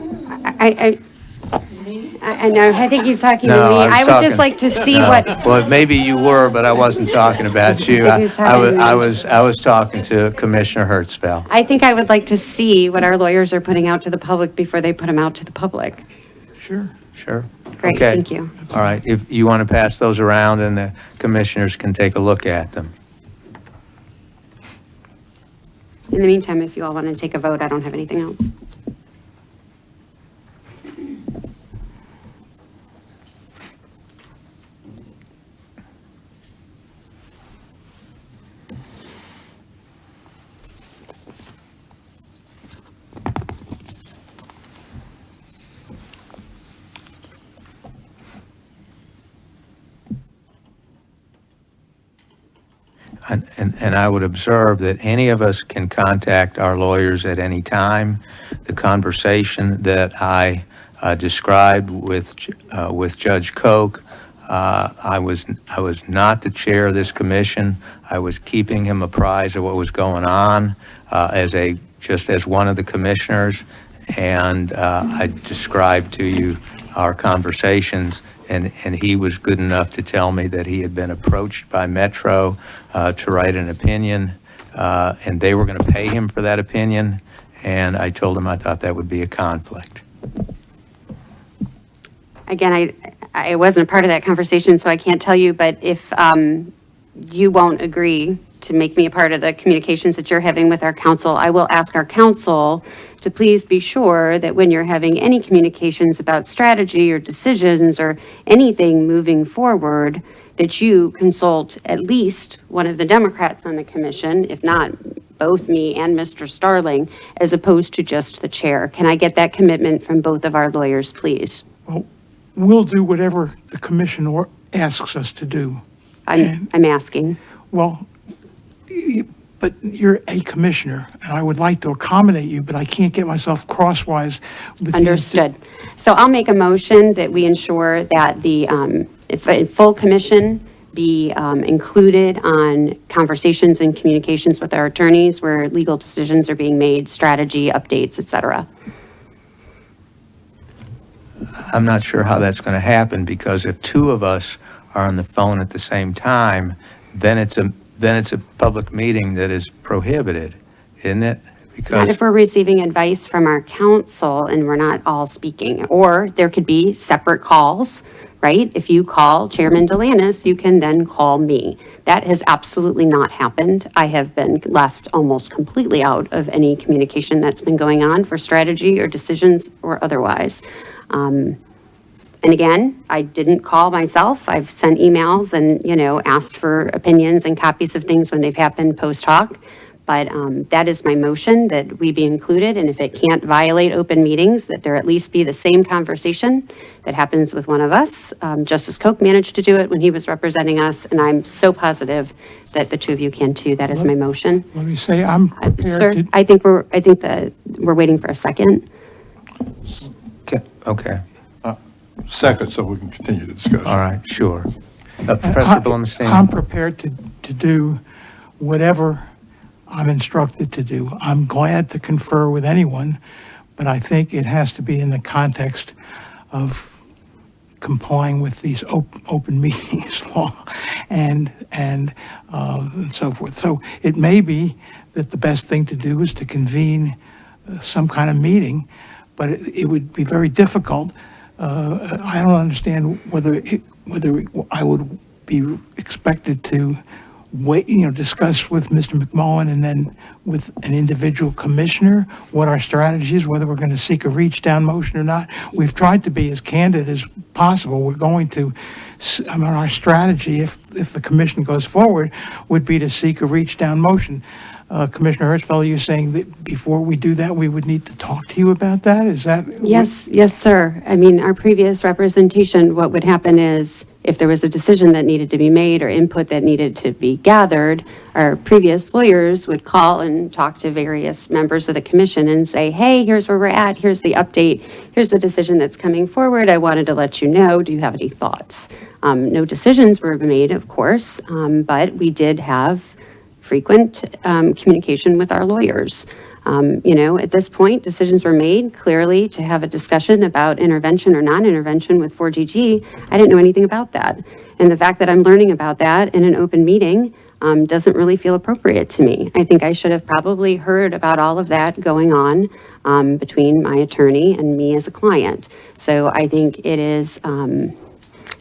I know, I think he's talking to me. I would just like to see what. Well, maybe you were, but I wasn't talking about you. I was talking to Commissioner Hertzfeld. I think I would like to see what our lawyers are putting out to the public before they put them out to the public. Sure. Great, Okay. thank you. All right, if you want to pass those around and the commissioners can take a look at them. In the meantime, if you all want to take a vote, I don't have anything else. And I would observe that any of us can contact our lawyers at any time. The conversation that I described with Judge Koch, I was not the chair of this commission. I was keeping him apprised of what was going on just as one of the commissioners, and I described to you our conversations. And he was good enough to tell me that he had been approached by Metro to write an opinion, and they were going to pay him for that opinion. And I told him I thought that would be a conflict. Again, I wasn't part of that conversation, so I can't tell you, but if you won't agree to make me a part of the communications that you're having with our counsel, I will ask our counsel to please be sure that when you're having any communications about strategy or decisions or anything moving forward, that you consult at least one of the Democrats on the commission, if not both me and Mr. Starling, as opposed to just the chair. Can I get that commitment from both of our lawyers, please? Well, we'll do whatever the commission asks us to do. I'm asking. Well, but you're a commissioner, and I would like to accommodate you, but I can't get myself crosswise with Understood. So I'll make a motion that we ensure that the full commission be included on conversations and communications with our attorneys where legal decisions are being made, strategy, updates, et cetera. I'm not sure how that's going to happen, because if two of us are on the phone at the same time, then it's a public meeting that is prohibited, isn't it? Not Because if we're receiving advice from our counsel and we're not all speaking. Or there could be separate calls, right? If you call Chairman Delanis, you can then call me. That has absolutely not happened. I have been left almost completely out of any communication that's been going on for strategy or decisions or otherwise. And again, I didn't call myself. I've sent emails and, asked for opinions and copies of things when they've happened post hoc. But that is my motion, that we be included. And if it can't violate open meetings, that there at least be the same conversation that happens with one of us. Justice Koch managed to do it when he was representing us. And I'm so positive that the two of you can too. That is my motion. Let me say, I'm prepared Sir, to... I think that we're waiting for a second. okay, Second, so we can continue the discussion. all right, sure. Professor I'm Blumstein? prepared to do whatever I'm instructed to do. I'm glad to confer with anyone, but I think it has to be in the context of complying with these open meetings law and so forth. So it may be that the best thing to do is to convene some kind of meeting, but it would be very difficult. I don't understand whether I would be expected to wait, discuss with Mr. McMullen and then with an individual commissioner what our strategy is, whether we're going to seek a reach down motion or not. We've tried to be as candid as possible. We're going to, our strategy, if the commission goes forward, would be to seek a reach down motion. Commissioner Hertzfeld, you're saying that before we do that, we would need to talk to you about that? Is that? Yes, sir. I mean, our previous representation, what would happen is if there was a decision that needed to be made or input that needed to be gathered, our previous lawyers would call and talk to various members of the commission and say, hey, here's where we're at. Here's the update. Here's the decision that's coming forward. I wanted to let you know. Do you have any thoughts? No decisions were made, of course, but we did have frequent communication with our lawyers. At this point, decisions were made clearly to have a discussion about intervention or non-intervention with 4GG. I didn't know anything about that. And the fact that I'm learning about that in an open meeting doesn't really feel appropriate to me. I think I should have probably heard about all of that going on between my attorney and me as a client. So I think it is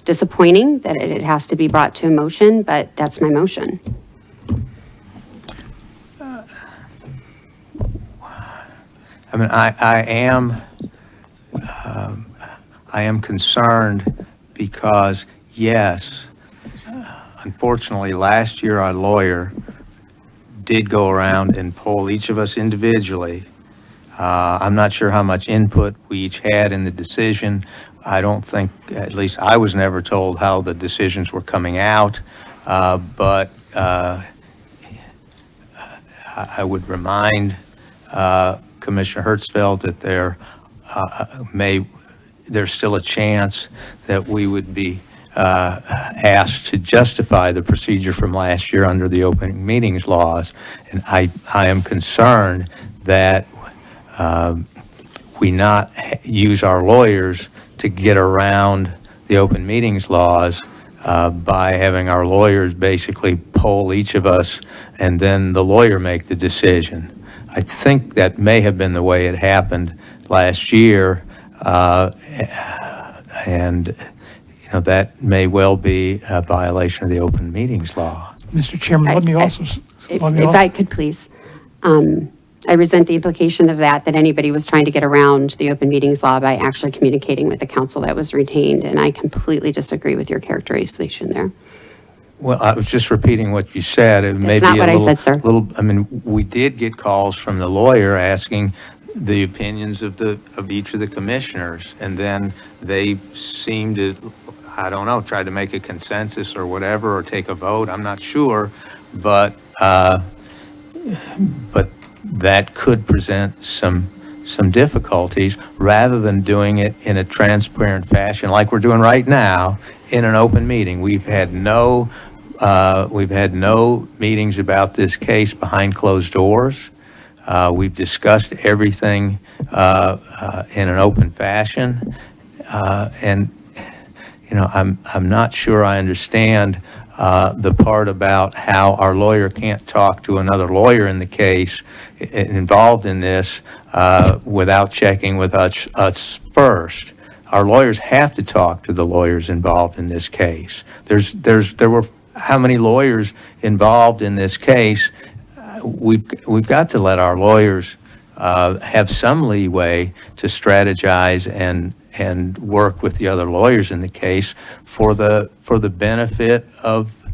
disappointing that it has to be brought to a motion, but that's my motion. I mean, I am concerned because, yes, unfortunately, last year our lawyer did go around and poll each of us individually. I'm not sure how much input we each had in the decision. I don't think, at least I was never told how the decisions were coming out, but I would remind Commissioner Hertzfeld that there's still a chance that we would be asked to justify the procedure from last year under the open meetings laws. And I am concerned that we not use our lawyers to get around the open meetings laws by having our lawyers basically poll each of us and then the lawyer make the decision. I think that may have been the way it happened last year, and that may well be a violation of the open meetings law. Mr. Chairman, let me also. If I could please, I resent the implication of that anybody was trying to get around the open meetings law by actually communicating with the council that was retained, and I completely disagree with your characterization there. Well, I was just repeating what you said. It may That's be not what I said, sir. I mean, we did get calls from the lawyer asking the opinions of each of the commissioners, and then they seemed to, I don't know, try to make a consensus or whatever, or take a vote. I'm not sure, but that could present some difficulties rather than doing it in a transparent fashion like we're doing right now in an open meeting. We've had no meetings about this case behind closed doors. We've discussed everything in an open fashion, and I'm not sure I understand the part about how our lawyer can't talk to another lawyer in the case involved in this without checking with us first. Our lawyers have to talk to the lawyers involved in this case. There were how many lawyers involved in this case? We've got to let our lawyers have some leeway to strategize and work with the other lawyers in the case for the benefit of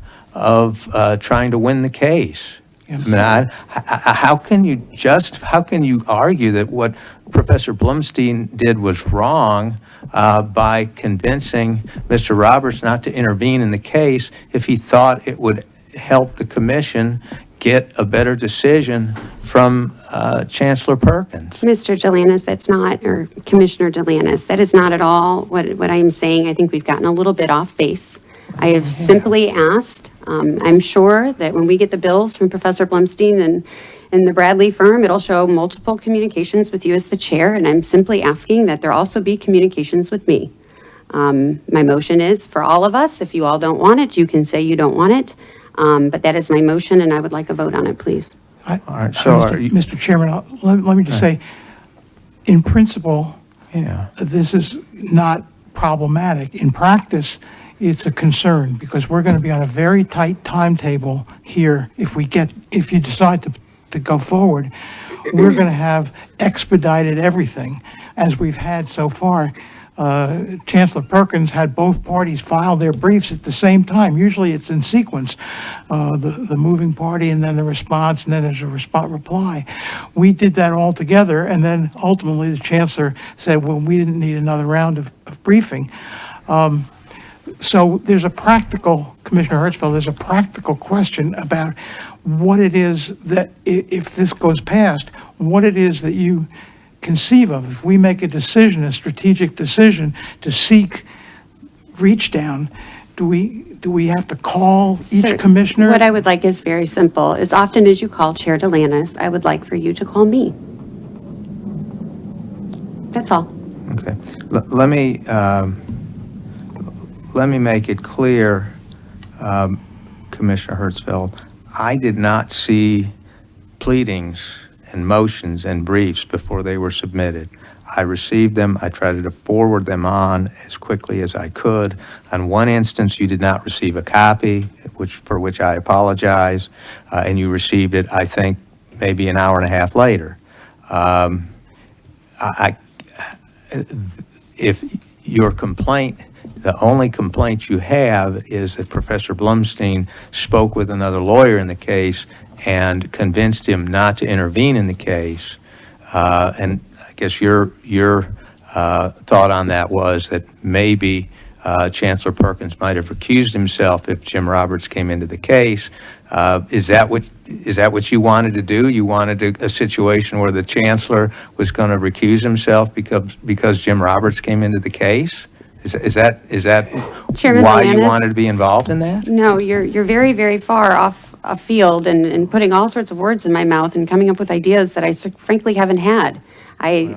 trying to win the case. I mean, how can you argue that what Professor Blumstein did was wrong by convincing Mr. Roberts not to intervene in the case if he thought it would help the commission get a better decision from Chancellor Perkins? Mr. Delanis, that's not, or Commissioner Delanis, that is not at all what I am saying. I think we've gotten a little bit off base. I have simply asked, I'm sure that when we get the bills from Professor Blumstein and the Bradley firm, it'll show multiple communications with you as the chair, and I'm simply asking that there also be communications with me. My motion is for all of us. If you all don't want it, you can say you don't want it, but that is my motion, and I would like a vote on it, please. All right, so Mr. Chairman, let me just say, in principle, yeah. this is not problematic. In practice, it's a concern because we're going to be on a very tight timetable here. If you decide to go forward, we're going to have expedited everything as we've had so far. Chancellor Perkins had both parties file their briefs at the same time. Usually it's in sequence, the moving party and then the response, and then there's a reply. We did that all together, and then ultimately the chancellor said, well, we didn't need another round of briefing. So there's a practical, Commissioner Hertzfeld, there's a practical question about what it is that, if this goes past, what it is that you conceive of. If we make a decision, a strategic decision to seek reach down, do we have to call each Sir, commissioner? What I would like is very simple. As often as you call Chair Delanis, I would like for you to call me. That's all. Okay. Let me make it clear, Commissioner Hertzfeld, I did not see pleadings and motions and briefs before they were submitted. I received them. I tried to forward them on as quickly as I could. On one instance, you did not receive a copy, for which I apologize, and you received it, I think, maybe an hour and a half later. if your complaint, the only complaint you have is that Professor Blumstein spoke with another lawyer in the case and convinced him not to intervene in the case, and I guess your thought on that was that maybe Chancellor Perkins might have recused himself if Jim Roberts came into the case. Is that what you wanted to do? You wanted a situation where the chancellor was going to recuse himself because Jim Roberts came into the case? Is that Chairman why you Lianis? wanted to be involved in that? No, you're very, very far off field and putting all sorts of words in my mouth and coming up with ideas that I frankly haven't had. I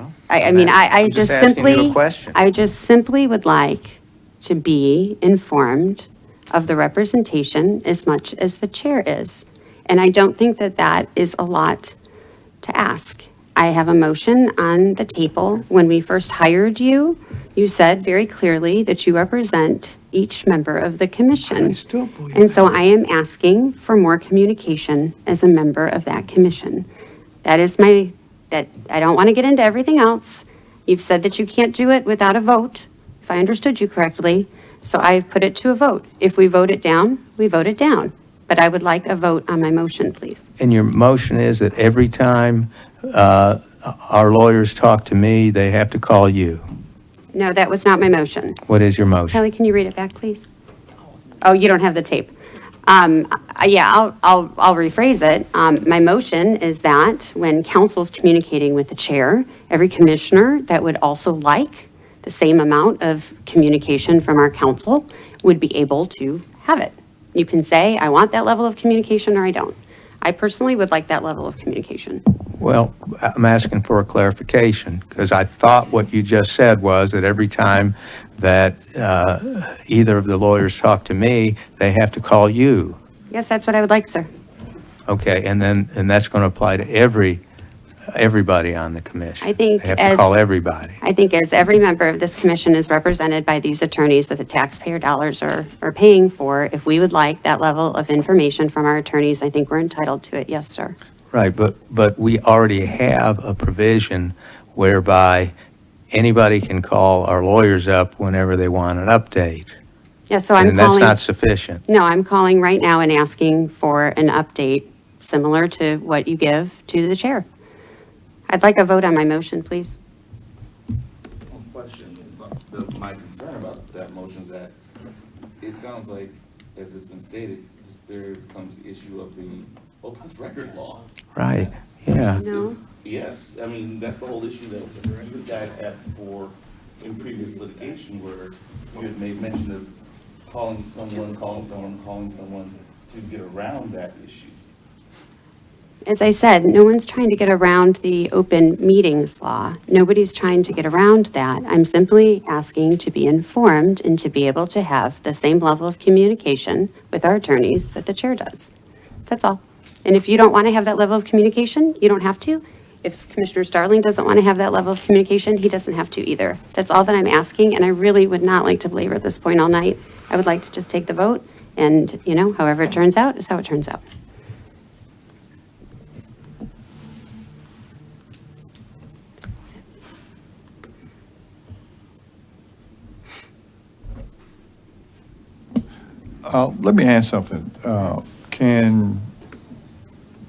mean, I I'm just just asking you a simply, question. I just simply would like to be informed of the representation as much as the chair is. And I don't think that that is a lot to ask. I have a motion on the table. When we first hired you, you said very clearly that you represent each member of the commission. I still believe And so that. I am asking for more communication as a member of that commission. That is that I don't want to get into everything else. You've said that you can't do it without a vote, if I understood you correctly. So I've put it to a vote. If we vote it down, we vote it down. But I would like a vote on my motion, please. And your motion is that every time our lawyers talk to me, they have to call you. No, that was not my motion. What is your motion? Kelly, can you read it back, please? Oh, you don't have the tape. Yeah, I'll rephrase it. My motion is that when council's communicating with the chair, every commissioner that would also like the same amount of communication from our council would be able to have it. You can say, I want that level of communication, or I don't. I personally would like that level of communication. Well, I'm asking for a clarification, because I thought what you just said was that every time that either of the lawyers talk to me, they have to call you. Yes, that's what I would like, sir. Okay, and that's going to apply to everybody on the commission. I think They have to call everybody. I think as every member of this commission is represented by these attorneys that the taxpayer dollars are paying for, if we would like that level of information from our attorneys, I think we're entitled to it. Yes, sir. Right, but we already have a provision whereby anybody can call our lawyers up whenever they want an update. Yeah, so I'm And that's calling. not sufficient. No, I'm calling right now and asking for an update similar to what you give to the chair. I'd like a vote on my motion, please. One question, my concern about that motion is that it sounds like, as it's been stated, just there comes the issue of the open record law. Right, yeah. No. Yes, I mean, that's the whole issue that you guys had before in previous litigation where you had made mention of calling someone to get around that issue. As I said, no one's trying to get around the open meetings law. Nobody's trying to get around that. I'm simply asking to be informed and to be able to have the same level of communication with our attorneys that the chair does. That's all. And if you don't want to have that level of communication, you don't have to. If Commissioner Starling doesn't want to have that level of communication, he doesn't have to either. That's all that I'm asking, and I really would not like to belabor this point all night. I would like to just take the vote, and, however it turns out is how it turns out. Let me ask something. Can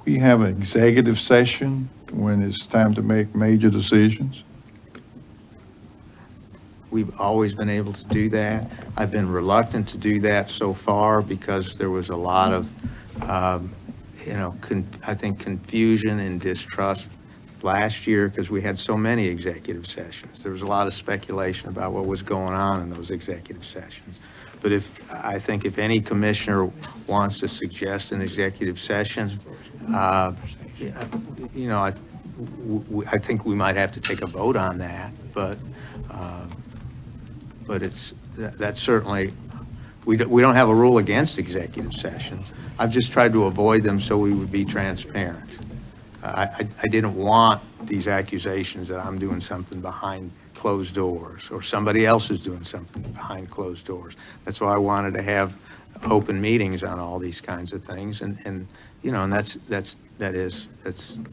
we have an executive session when it's time to make major decisions? We've always been able to do that. I've been reluctant to do that so far because there was a lot of, I think, confusion and distrust last year because we had so many executive sessions. There was a lot of speculation about what was going on in those executive sessions. But I think if any commissioner wants to suggest an executive session, I think we might have to take a vote on that, but that's certainly, we don't have a rule against executive sessions. I've just tried to avoid them so we would be transparent. I didn't want these accusations that I'm doing something behind closed doors or somebody else is doing something behind closed doors. That's why I wanted to have open meetings on all these kinds of things, and that's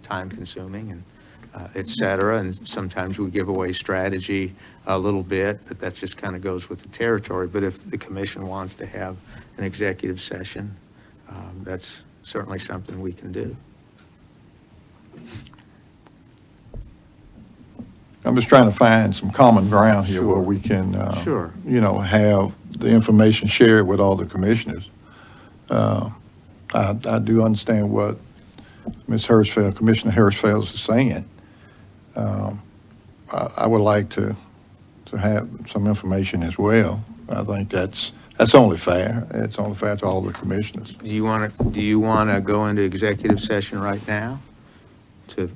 time consuming, and et cetera. And sometimes we give away strategy a little bit, but that just kind of goes with the territory. But if the commission wants to have an executive session, that's certainly something we can do. I'm just trying to find some common ground here where Sure. we can, Sure. have the information shared with all the commissioners. I do understand what Ms. Hirschfeld, Commissioner Hirschfeld is saying. I would like to have some information as well. I think that's only fair. It's only fair to all the commissioners. Do you want to go into executive session right now to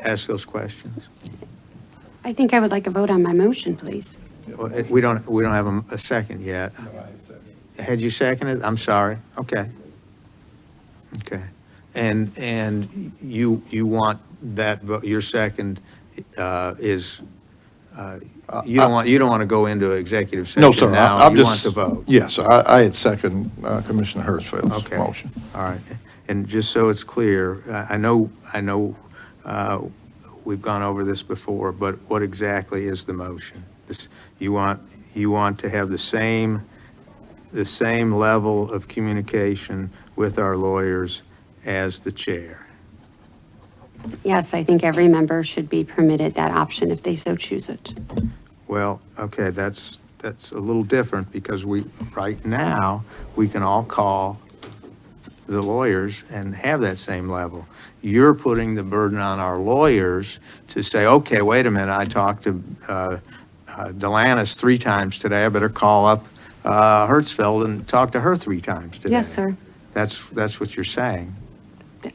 ask those questions? I think I would like a vote on my motion, please. Well, we don't have a second yet. Had you seconded? I'm sorry. Okay. Okay. And you want that, your second is, you don't want to go into executive session now? No, sir. You want to vote? Yes, I had second Commissioner Hirschfeld's Okay. motion. All right. And just so it's clear, I know we've gone over this before, but what exactly is the motion? You want to have the same level of communication with our lawyers as the chair? Yes, I think every member should be permitted that option if they so choose it. Well, okay, that's a little different because right now, we can all call the lawyers and have that same level. You're putting the burden on our lawyers to say, okay, wait a minute, I talked to Delannis 3 times today, I better call up Hertzfeld and talk to her 3 times today. Yes, sir. That's what you're saying.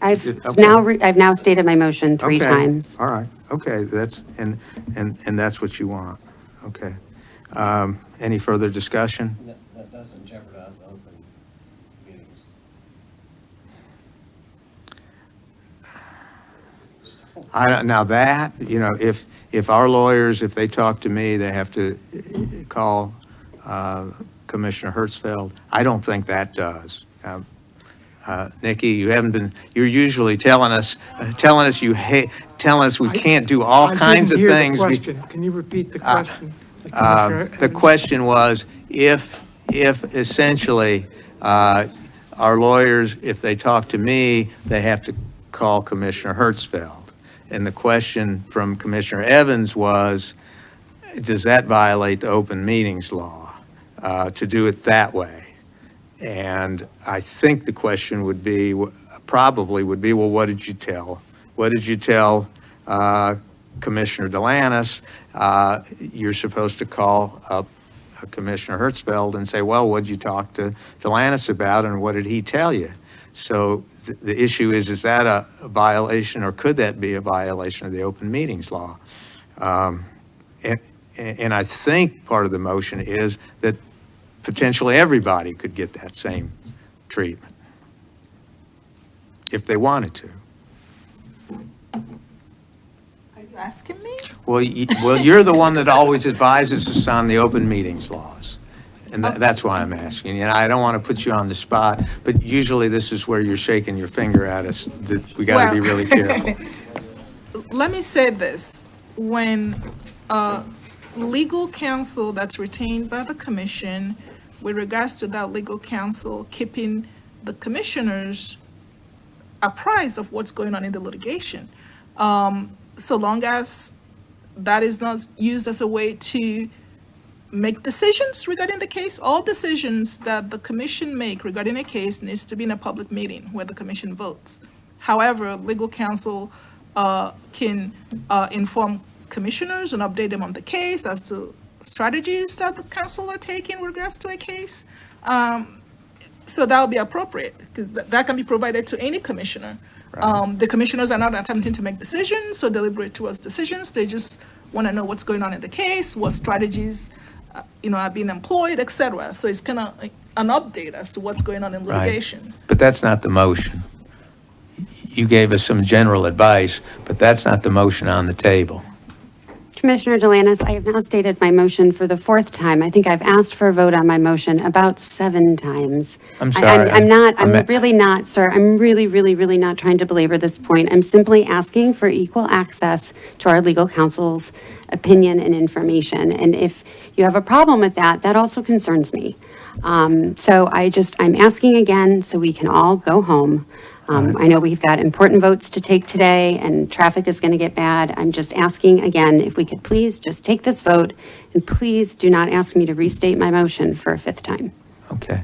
I've Okay. now stated my motion 3 Okay. times. All right, okay, and that's what you want, okay. Any further discussion? That doesn't jeopardize the open meetings. Now that, if our lawyers, if they talk to me, they have to call Commissioner Hertzfeld, I don't think that does. Nikki, you're usually telling us we can't do all kinds of things. I didn't hear the question. Can you repeat the question? The question was, if essentially, our lawyers, if they talk to me, they have to call Commissioner Hertzfeld. And the question from Commissioner Evans was, does that violate the open meetings law to do it that way? And I think the question would be, probably would be, well, what did you tell? What did you tell Commissioner Delannis? You're supposed to call up Commissioner Hertzfeld and say, well, what did you talk to Delannis about and what did he tell you? So the issue is that a violation or could that be a violation of the open meetings law? And I think part of the motion is that potentially everybody could get that same treatment if they wanted to. Are you asking me? Well, you're the one that always advises us on the open meetings laws. And that's why I'm asking. I don't want to put you on the spot, but usually this is where you're shaking your finger at us, that we got to be really careful. Let me say this. When legal counsel that's retained by the commission, with regards to that legal counsel keeping the commissioners apprised of what's going on in the litigation, so long as that is not used as a way to make decisions regarding the case, all decisions that the commission make regarding a case needs to be in a public meeting where the commission votes. However, legal counsel can inform commissioners and update them on the case as to strategies that the council are taking with regards to a case. So that would be appropriate, because that can be provided to any commissioner. The commissioners are not attempting to make decisions or deliberate towards decisions. They just want to know what's going on in the case, what strategies are being employed, et cetera. So it's kind of an update as to what's going on in litigation. Right. But that's not the motion. You gave us some general advice, but that's not the motion on the table. Commissioner Delanis, I have now stated my motion for the fourth time. I think I've asked for a vote on my motion about 7 times. I'm sorry, I'm really not, sir. I'm really, really, really not trying to belabor this point. I'm simply asking for equal access to our legal counsel's opinion and information. And if you have a problem with that, that also concerns me. So I'm asking again so we can all go home. I know we've got important votes to take today and traffic is going to get bad. I'm just asking again, if we could please just take this vote and please do not ask me to restate my motion for a 5th time. Okay.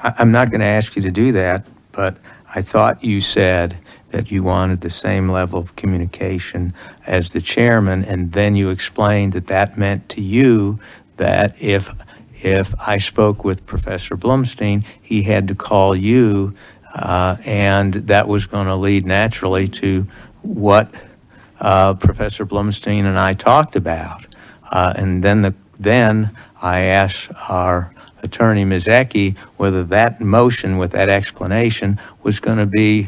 I'm not going to ask you to do that, but I thought you said that you wanted the same level of communication as the chairman, and then you explained that that meant to you that if I spoke with Professor Blumstein, he had to call you, and that was going to lead naturally to what Professor Blumstein and I talked about. And then I asked our attorney, Ms. Ecke, whether that motion with that explanation was going to be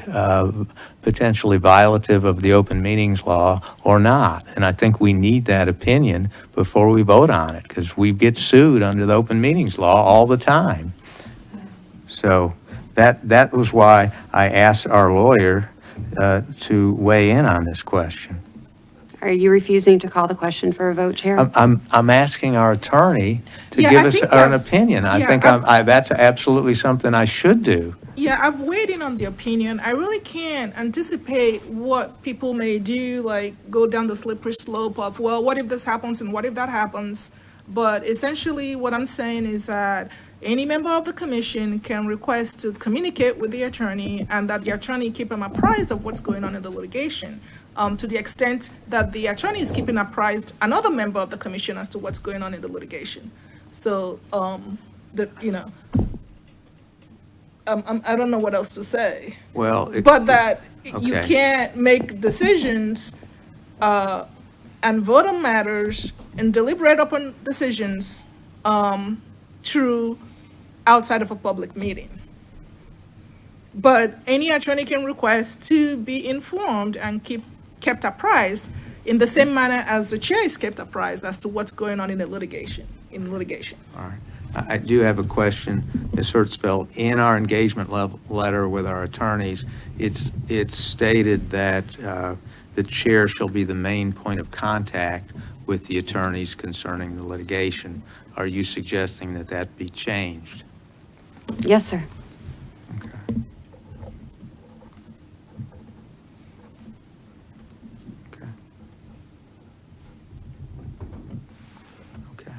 potentially violative of the open meetings law or not. And I think we need that opinion before we vote on it, because we get sued under the open meetings law all the time. So that was why I asked our lawyer to weigh in on this question. Are you refusing to call the question for a vote, Chair? I'm asking our attorney to Yeah, give I us think an I've- opinion. I yeah, think that's absolutely something I should do. Yeah, I've weighed in on the opinion. I really can't anticipate what people may do, like go down the slippery slope of, well, what if this happens and what if that happens? But essentially what I'm saying is that any member of the commission can request to communicate with the attorney and that the attorney keep them apprised of what's going on in the litigation. To the extent that the attorney is keeping apprised another member of the commission as to what's going on in the litigation. So, I don't know what else to say. Well, But that you okay. can't make decisions and vote on matters and deliberate upon decisions through outside of a public meeting. But any attorney can request to be informed and kept apprised in the same manner as the chair is kept apprised as to what's going on in the litigation. All right. I do have a question, Ms. Hertzfeld. In our engagement letter with our attorneys, it's stated that the chair shall be the main point of contact with the attorneys concerning the litigation. Are you suggesting that that be changed? Yes, sir. Okay. Okay. Okay.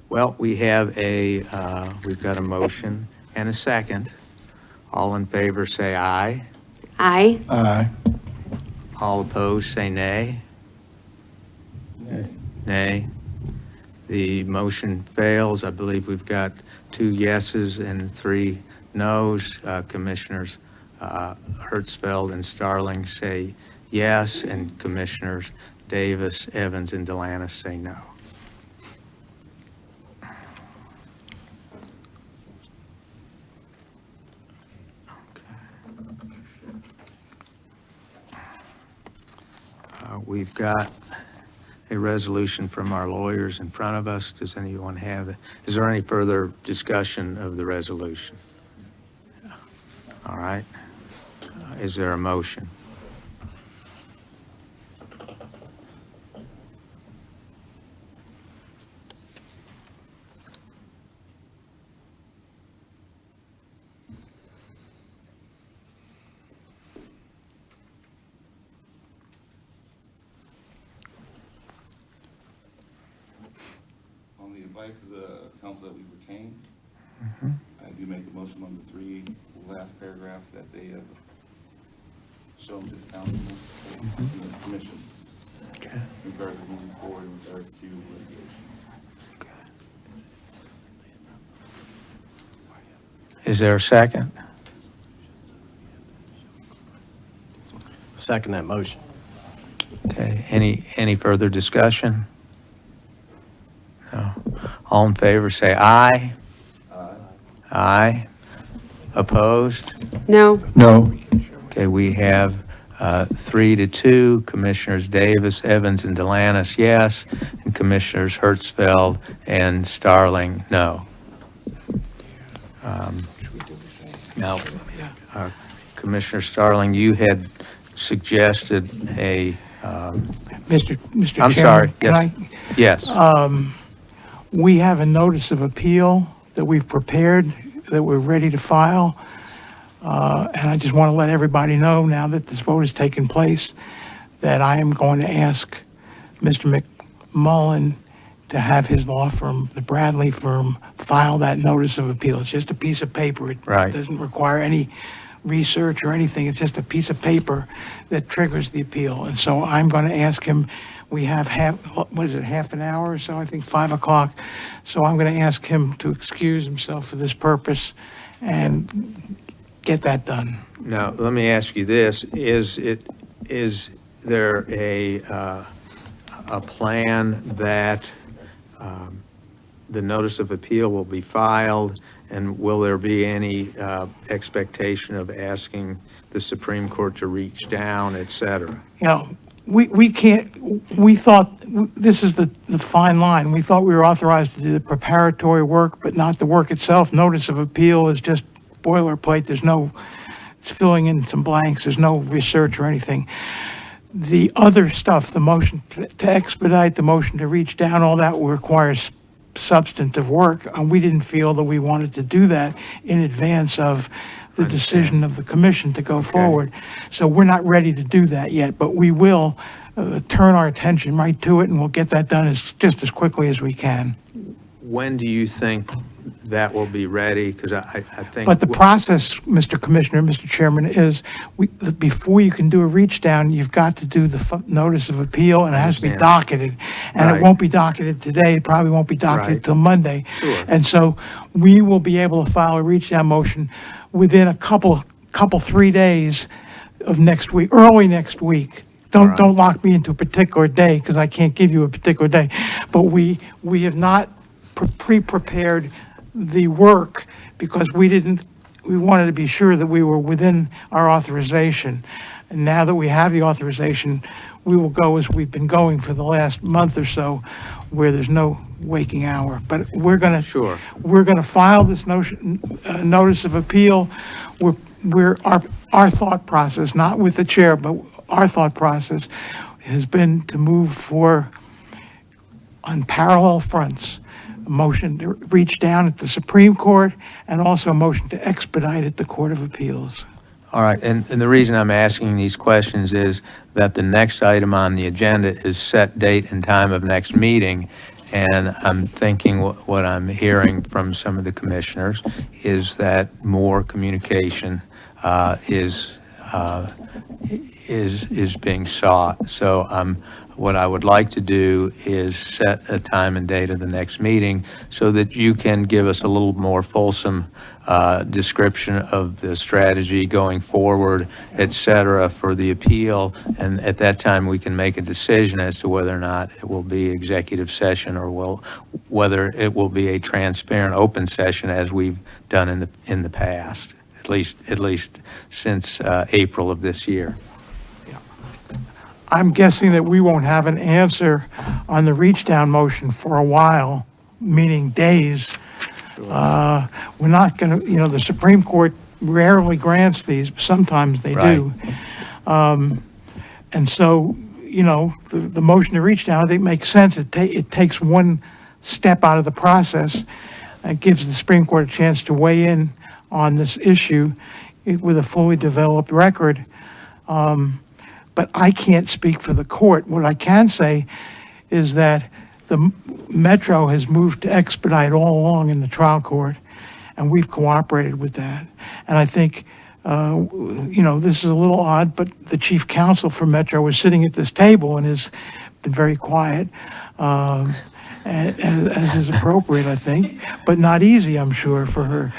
Well, we've got a motion and a second. All in favor, say aye. Aye. Aye. All opposed, say nay. Nay. The motion fails. I believe we've got 2 yeses and 3 noes. Commissioners Hertzfeld and Starling say yes, and Commissioners Davis, Evans, and Delanis say no. We've got a resolution from our lawyers in front of us. Does anyone have, is there any further discussion of the resolution? All right. Is there a motion? On the advice of the council that we've retained, I do make a motion on the 3 last paragraphs that they have shown to the council and the commission Okay. in regards to moving forward in regards to litigation. Is there a second? Second that motion. Okay. Any further discussion? No. All in favor, say aye. Aye. Opposed? No. No. Okay, we have 3-2. Commissioners Davis, Evans, and Delantis, yes. And Commissioners Hertzfeld and Starling, no. Now, Commissioner Starling, you had suggested a, Mr. I'm Chairman, sorry, can yes, I? We have a notice of appeal that we've prepared, that we're ready to file. And I just want to let everybody know, now that this vote has taken place, that I am going to ask Mr. McMullen to have his law firm, the Bradley firm, file that notice of appeal. It's just a piece of paper. It Right. doesn't require any research or anything. It's just a piece of paper that triggers the appeal. And so I'm going to ask him, we have half an hour or so, I think 5 o'clock. So I'm going to ask him to excuse himself for this purpose and get that done. now, let me ask you this, is there a plan that the notice of appeal will be filed, and will there be any expectation of asking the Supreme Court to reach down, et cetera? You know, we can't, we thought, this is the fine line. We thought we were authorized to do the preparatory work, but not the work itself. Notice of appeal is just boilerplate. There's no, it's filling in some blanks. There's no research or anything. The other stuff, the motion to expedite, the motion to reach down, all that requires substantive work. And we didn't feel that we wanted to do that in advance of the decision of the commission to go forward. So we're not ready to do that yet, but we will turn our attention right to it, and we'll get that done just as quickly as we can. When do you think that will be ready? Because I think. But the process, Mr. Commissioner, Mr. Chairman, is before you can do a reach down, you've got to do the notice of appeal, and it has to be Understand. docketed. And Right. it won't be docketed today. It probably won't be docketed Right. till Monday. Sure. And so we will be able to file a reach down motion within a couple, 3 days of next week, early next week. Right. Don't lock me into a particular day, because I can't give you a particular day. But we have not pre-prepared the work, because we wanted to be sure that we were within our authorization. And now that we have the authorization, we will go as we've been going for the last month or so, where there's no waking hour. But we're gonna. Sure. We're gonna file this notice of appeal. Our thought process, not with the chair, but our thought process has been to move on parallel fronts. A motion to reach down at the Supreme Court, and also a motion to expedite at the Court of Appeals. All right, and the reason I'm asking these questions is that the next item on the agenda is set date and time of next meeting, and I'm thinking what I'm hearing from some of the commissioners is that more communication is being sought. So what I would like to do is set a time and date of the next meeting so that you can give us a little more fulsome description of the strategy going forward, et cetera, for the appeal. And at that time, we can make a decision as to whether or not it will be executive session or whether it will be a transparent, open session as we've done in the past, at least since April of this year. I'm guessing that we won't have an answer on the reach down motion for a while, meaning days. We're not going to, the Supreme Court rarely grants these, but sometimes they do. And so, the motion to reach down, I think, makes sense. It takes one step out of the process and gives the Supreme Court a chance to weigh in on this issue with a fully developed record. But I can't speak for the court. What I can say is that the Metro has moved to expedite all along in the trial court, and we've cooperated with that. And I think, this is a little odd, but the chief counsel for Metro was sitting at this table and has been very quiet, as is appropriate, I think, but not easy, I'm sure, for her.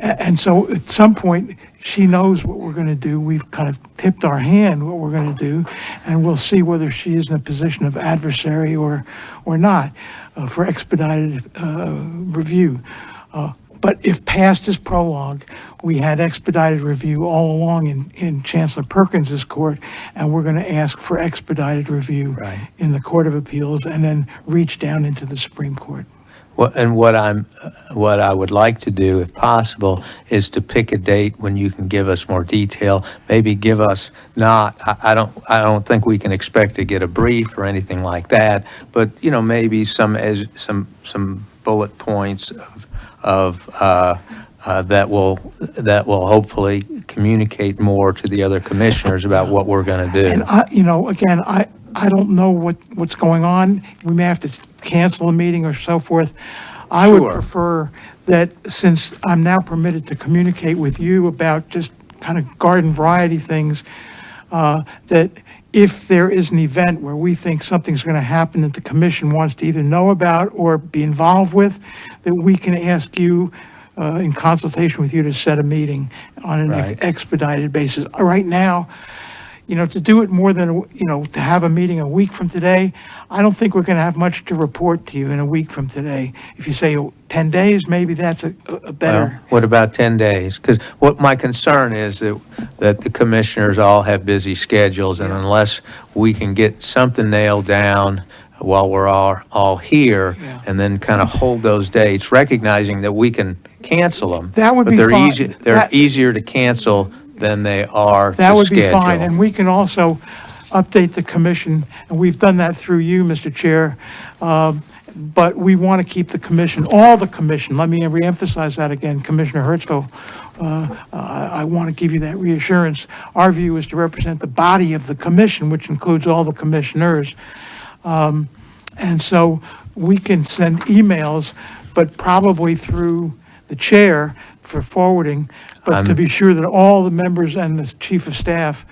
And so at some point, she knows what we're going to do. We've kind of tipped our hand what we're going to do, and we'll see whether she is in a position of adversary or not for expedited review. But if passed as prologue, we had expedited review all along in Chancellor Perkins's court, and we're going to ask for expedited review Right. in the Court of Appeals and then reach down into the Supreme Court. Well, and what I would like to do, if possible, is to pick a date when you can give us more detail. Maybe give us I don't think we can expect to get a brief or anything like that, but maybe some bullet points of that will hopefully communicate more to the other commissioners about what we're going to do. And I don't know what's going on. We may have to cancel a meeting or so forth. I would Sure. prefer that, since I'm now permitted to communicate with you about just kind of garden variety things, that if there is an event where we think something's going to happen that the commission wants to either know about or be involved with, that we can ask you, in consultation with you, to set a meeting on an Right. expedited basis. Right now, to do it more than, to have a meeting a week from today, I don't think we're going to have much to report to you in a week from today. If you say 10 days, maybe that's a better. Well, what about 10 days? Because what my concern is that the commissioners all have busy schedules, and unless we can get something nailed down while we're all here, Yeah. and then kind of hold those dates, recognizing that we can cancel them. That would but be they're fine. They're easier to cancel than they are to schedule. That would be fine, and we can also update the commission, and we've done that through you, Mr. Chair, but we want to keep the commission, all the commission, let me reemphasize that again, Commissioner Hertzfeld, I want to give you that reassurance. Our view is to represent the body of the commission, which includes all the commissioners. And so we can send emails, but probably through the chair for forwarding, but to be sure that all the members and the chief of staff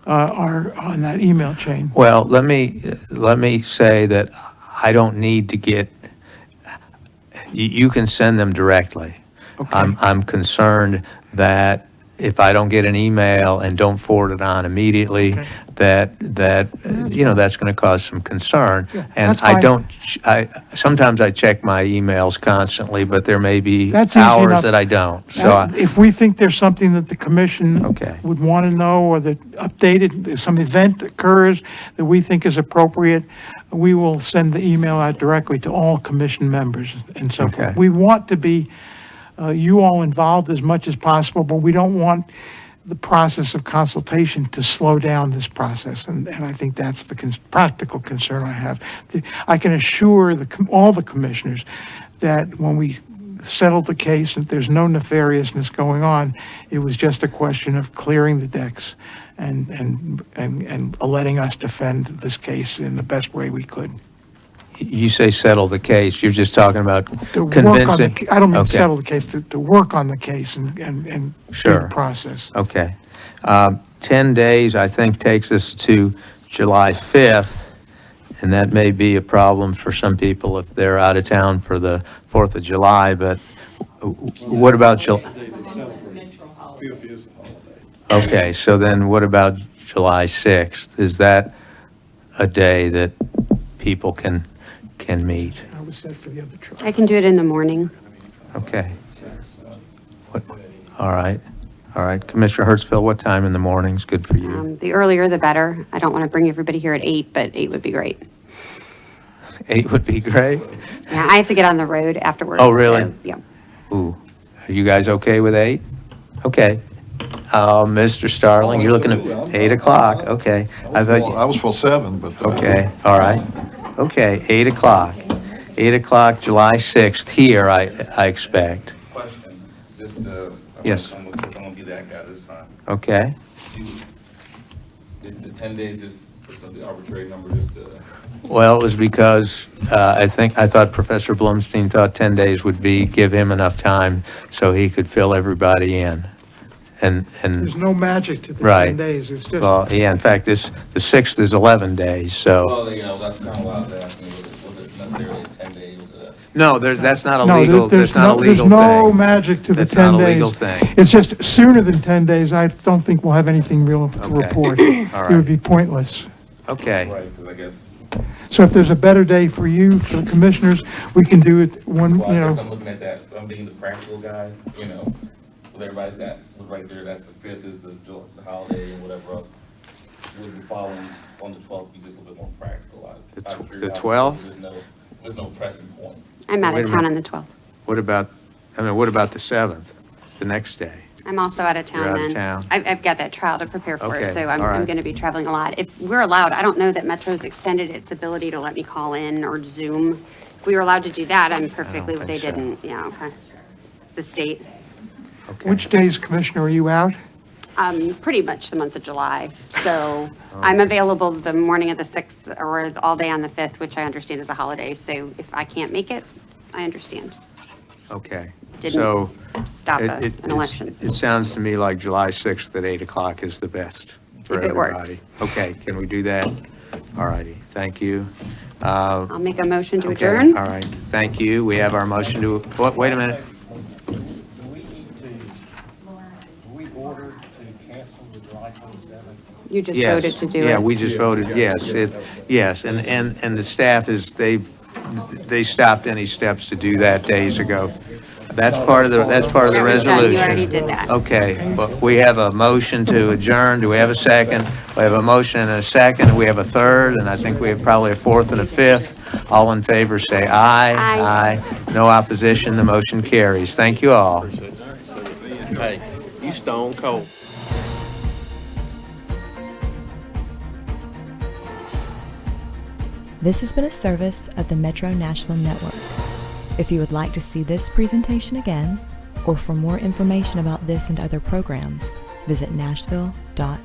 are on that email chain. Well, let me say that I don't need to get, you can send them directly. Okay. I'm concerned that if I don't get an email and don't forward it on immediately, Okay. that's going to cause some concern. Yeah, And that's fine. sometimes I check my emails constantly, but there may be That's easy hours enough. that I don't. So If we think there's something that the commission Okay. would want to know, or that updated, some event occurs that we think is appropriate, we will send the email out directly to all commission members and so forth. Okay. We want to be, you all involved as much as possible, but we don't want the process of consultation to slow down this process, and I think that's the practical concern I have. I can assure all the commissioners that when we settled the case, that there's no nefariousness going on. It was just a question of clearing the decks and letting us defend this case in the best way we could. you say settle the case, you're just talking about To work on convincing? I don't mean Okay. settle the case, to work on the case and do Sure. the process. Okay. 10 days, I think, takes us to July 5th, and that may be a problem for some people if they're out of town for the 4th of July, but what about July? Okay, so then what about July 6th? Is that a day that people can meet? I was set for the other trial. I can do it in the morning. Okay. All right. All right. Commissioner Hertzfeld, what time in the morning is good for you? The earlier, the better. I don't want to bring everybody here at 8, but 8 would be great. 8 would be great. Yeah, I have to get on the road afterwards. Oh, really? So, yeah. Ooh, are you guys okay with 8? Okay. Mr. Starling, you're looking at 8 o'clock, okay. I was for 7, but. Okay, all right. Okay, 8 o'clock. 8 o'clock, July 6th, here, I expect. Question, just, Yes. I'm gonna be that guy this time. Okay. Is the 10 days just some arbitrary number just to? Well, it was because I thought Professor Blumstein thought 10 days would give him enough time so he could fill everybody in. And There's no magic to the 10 Right. days. It's just. Well, yeah, in fact, the 6th is 11 days, so. Well, yeah, that's kind of why I was asking, was it necessarily 10 days? Was it No, that's not a No, legal, there's that's not a legal thing. There's no magic to the 10 days. That's not a legal thing. It's just sooner than 10 days, I don't think we'll have anything real to Okay. report. All It right. would be pointless. Okay, right, because I guess. So if there's a better day for you, for the commissioners, we can do it when, Well, you I guess know. I'm looking at that, I'm being the practical guy, you know, with everybody's got, right there, that's the 5th is the holiday and whatever else. With the following, on the 12th, be just a little bit more practical. Out of The curiosity, 12th? There's no pressing point. I'm out Wait of a town on minute. the 12th. What about the 7th, the next day? I'm also out of town You're then. out of town. I've got that trial to prepare for, Okay, so all I'm right. going to be traveling a lot. If we're allowed, I don't know that Metro's extended its ability to let me call in or Zoom. If we were allowed to do that, I'm perfectly, think they so. didn't, yeah, okay. The state, Okay. Which days, Commissioner, are you out? pretty much the month of July. So I'm available the morning of the 6th or all day on the 5th, which I understand is a holiday. So if I can't make it, I understand. Okay. Didn't So stop it- an election. It sounds to me like July 6th at 8 o'clock is the best for If it works. everybody. Okay, can we do that? All righty, thank you. I'll make a motion to Okay, adjourn. all right, thank you. We have our motion to, wait a minute. Do we need to, do we order to cancel the July 27th? You just Yes. voted to do it. Yeah, we just voted, yes. Yes, and the staff is, they stopped any steps to do that days ago. That's part of the That was done. resolution. You already did that. Okay, but we have a motion to adjourn. Do we have a second? We have a motion and a second. We have a third, and I think we have probably a fourth and a fifth. All in favor, say aye. Aye. No opposition, the motion carries. Thank you all. Hey, you stone cold. This has been a service of the Metro Nashville Network. If you would like to see this presentation again, or for more information about this and other programs, visit nashville.gov.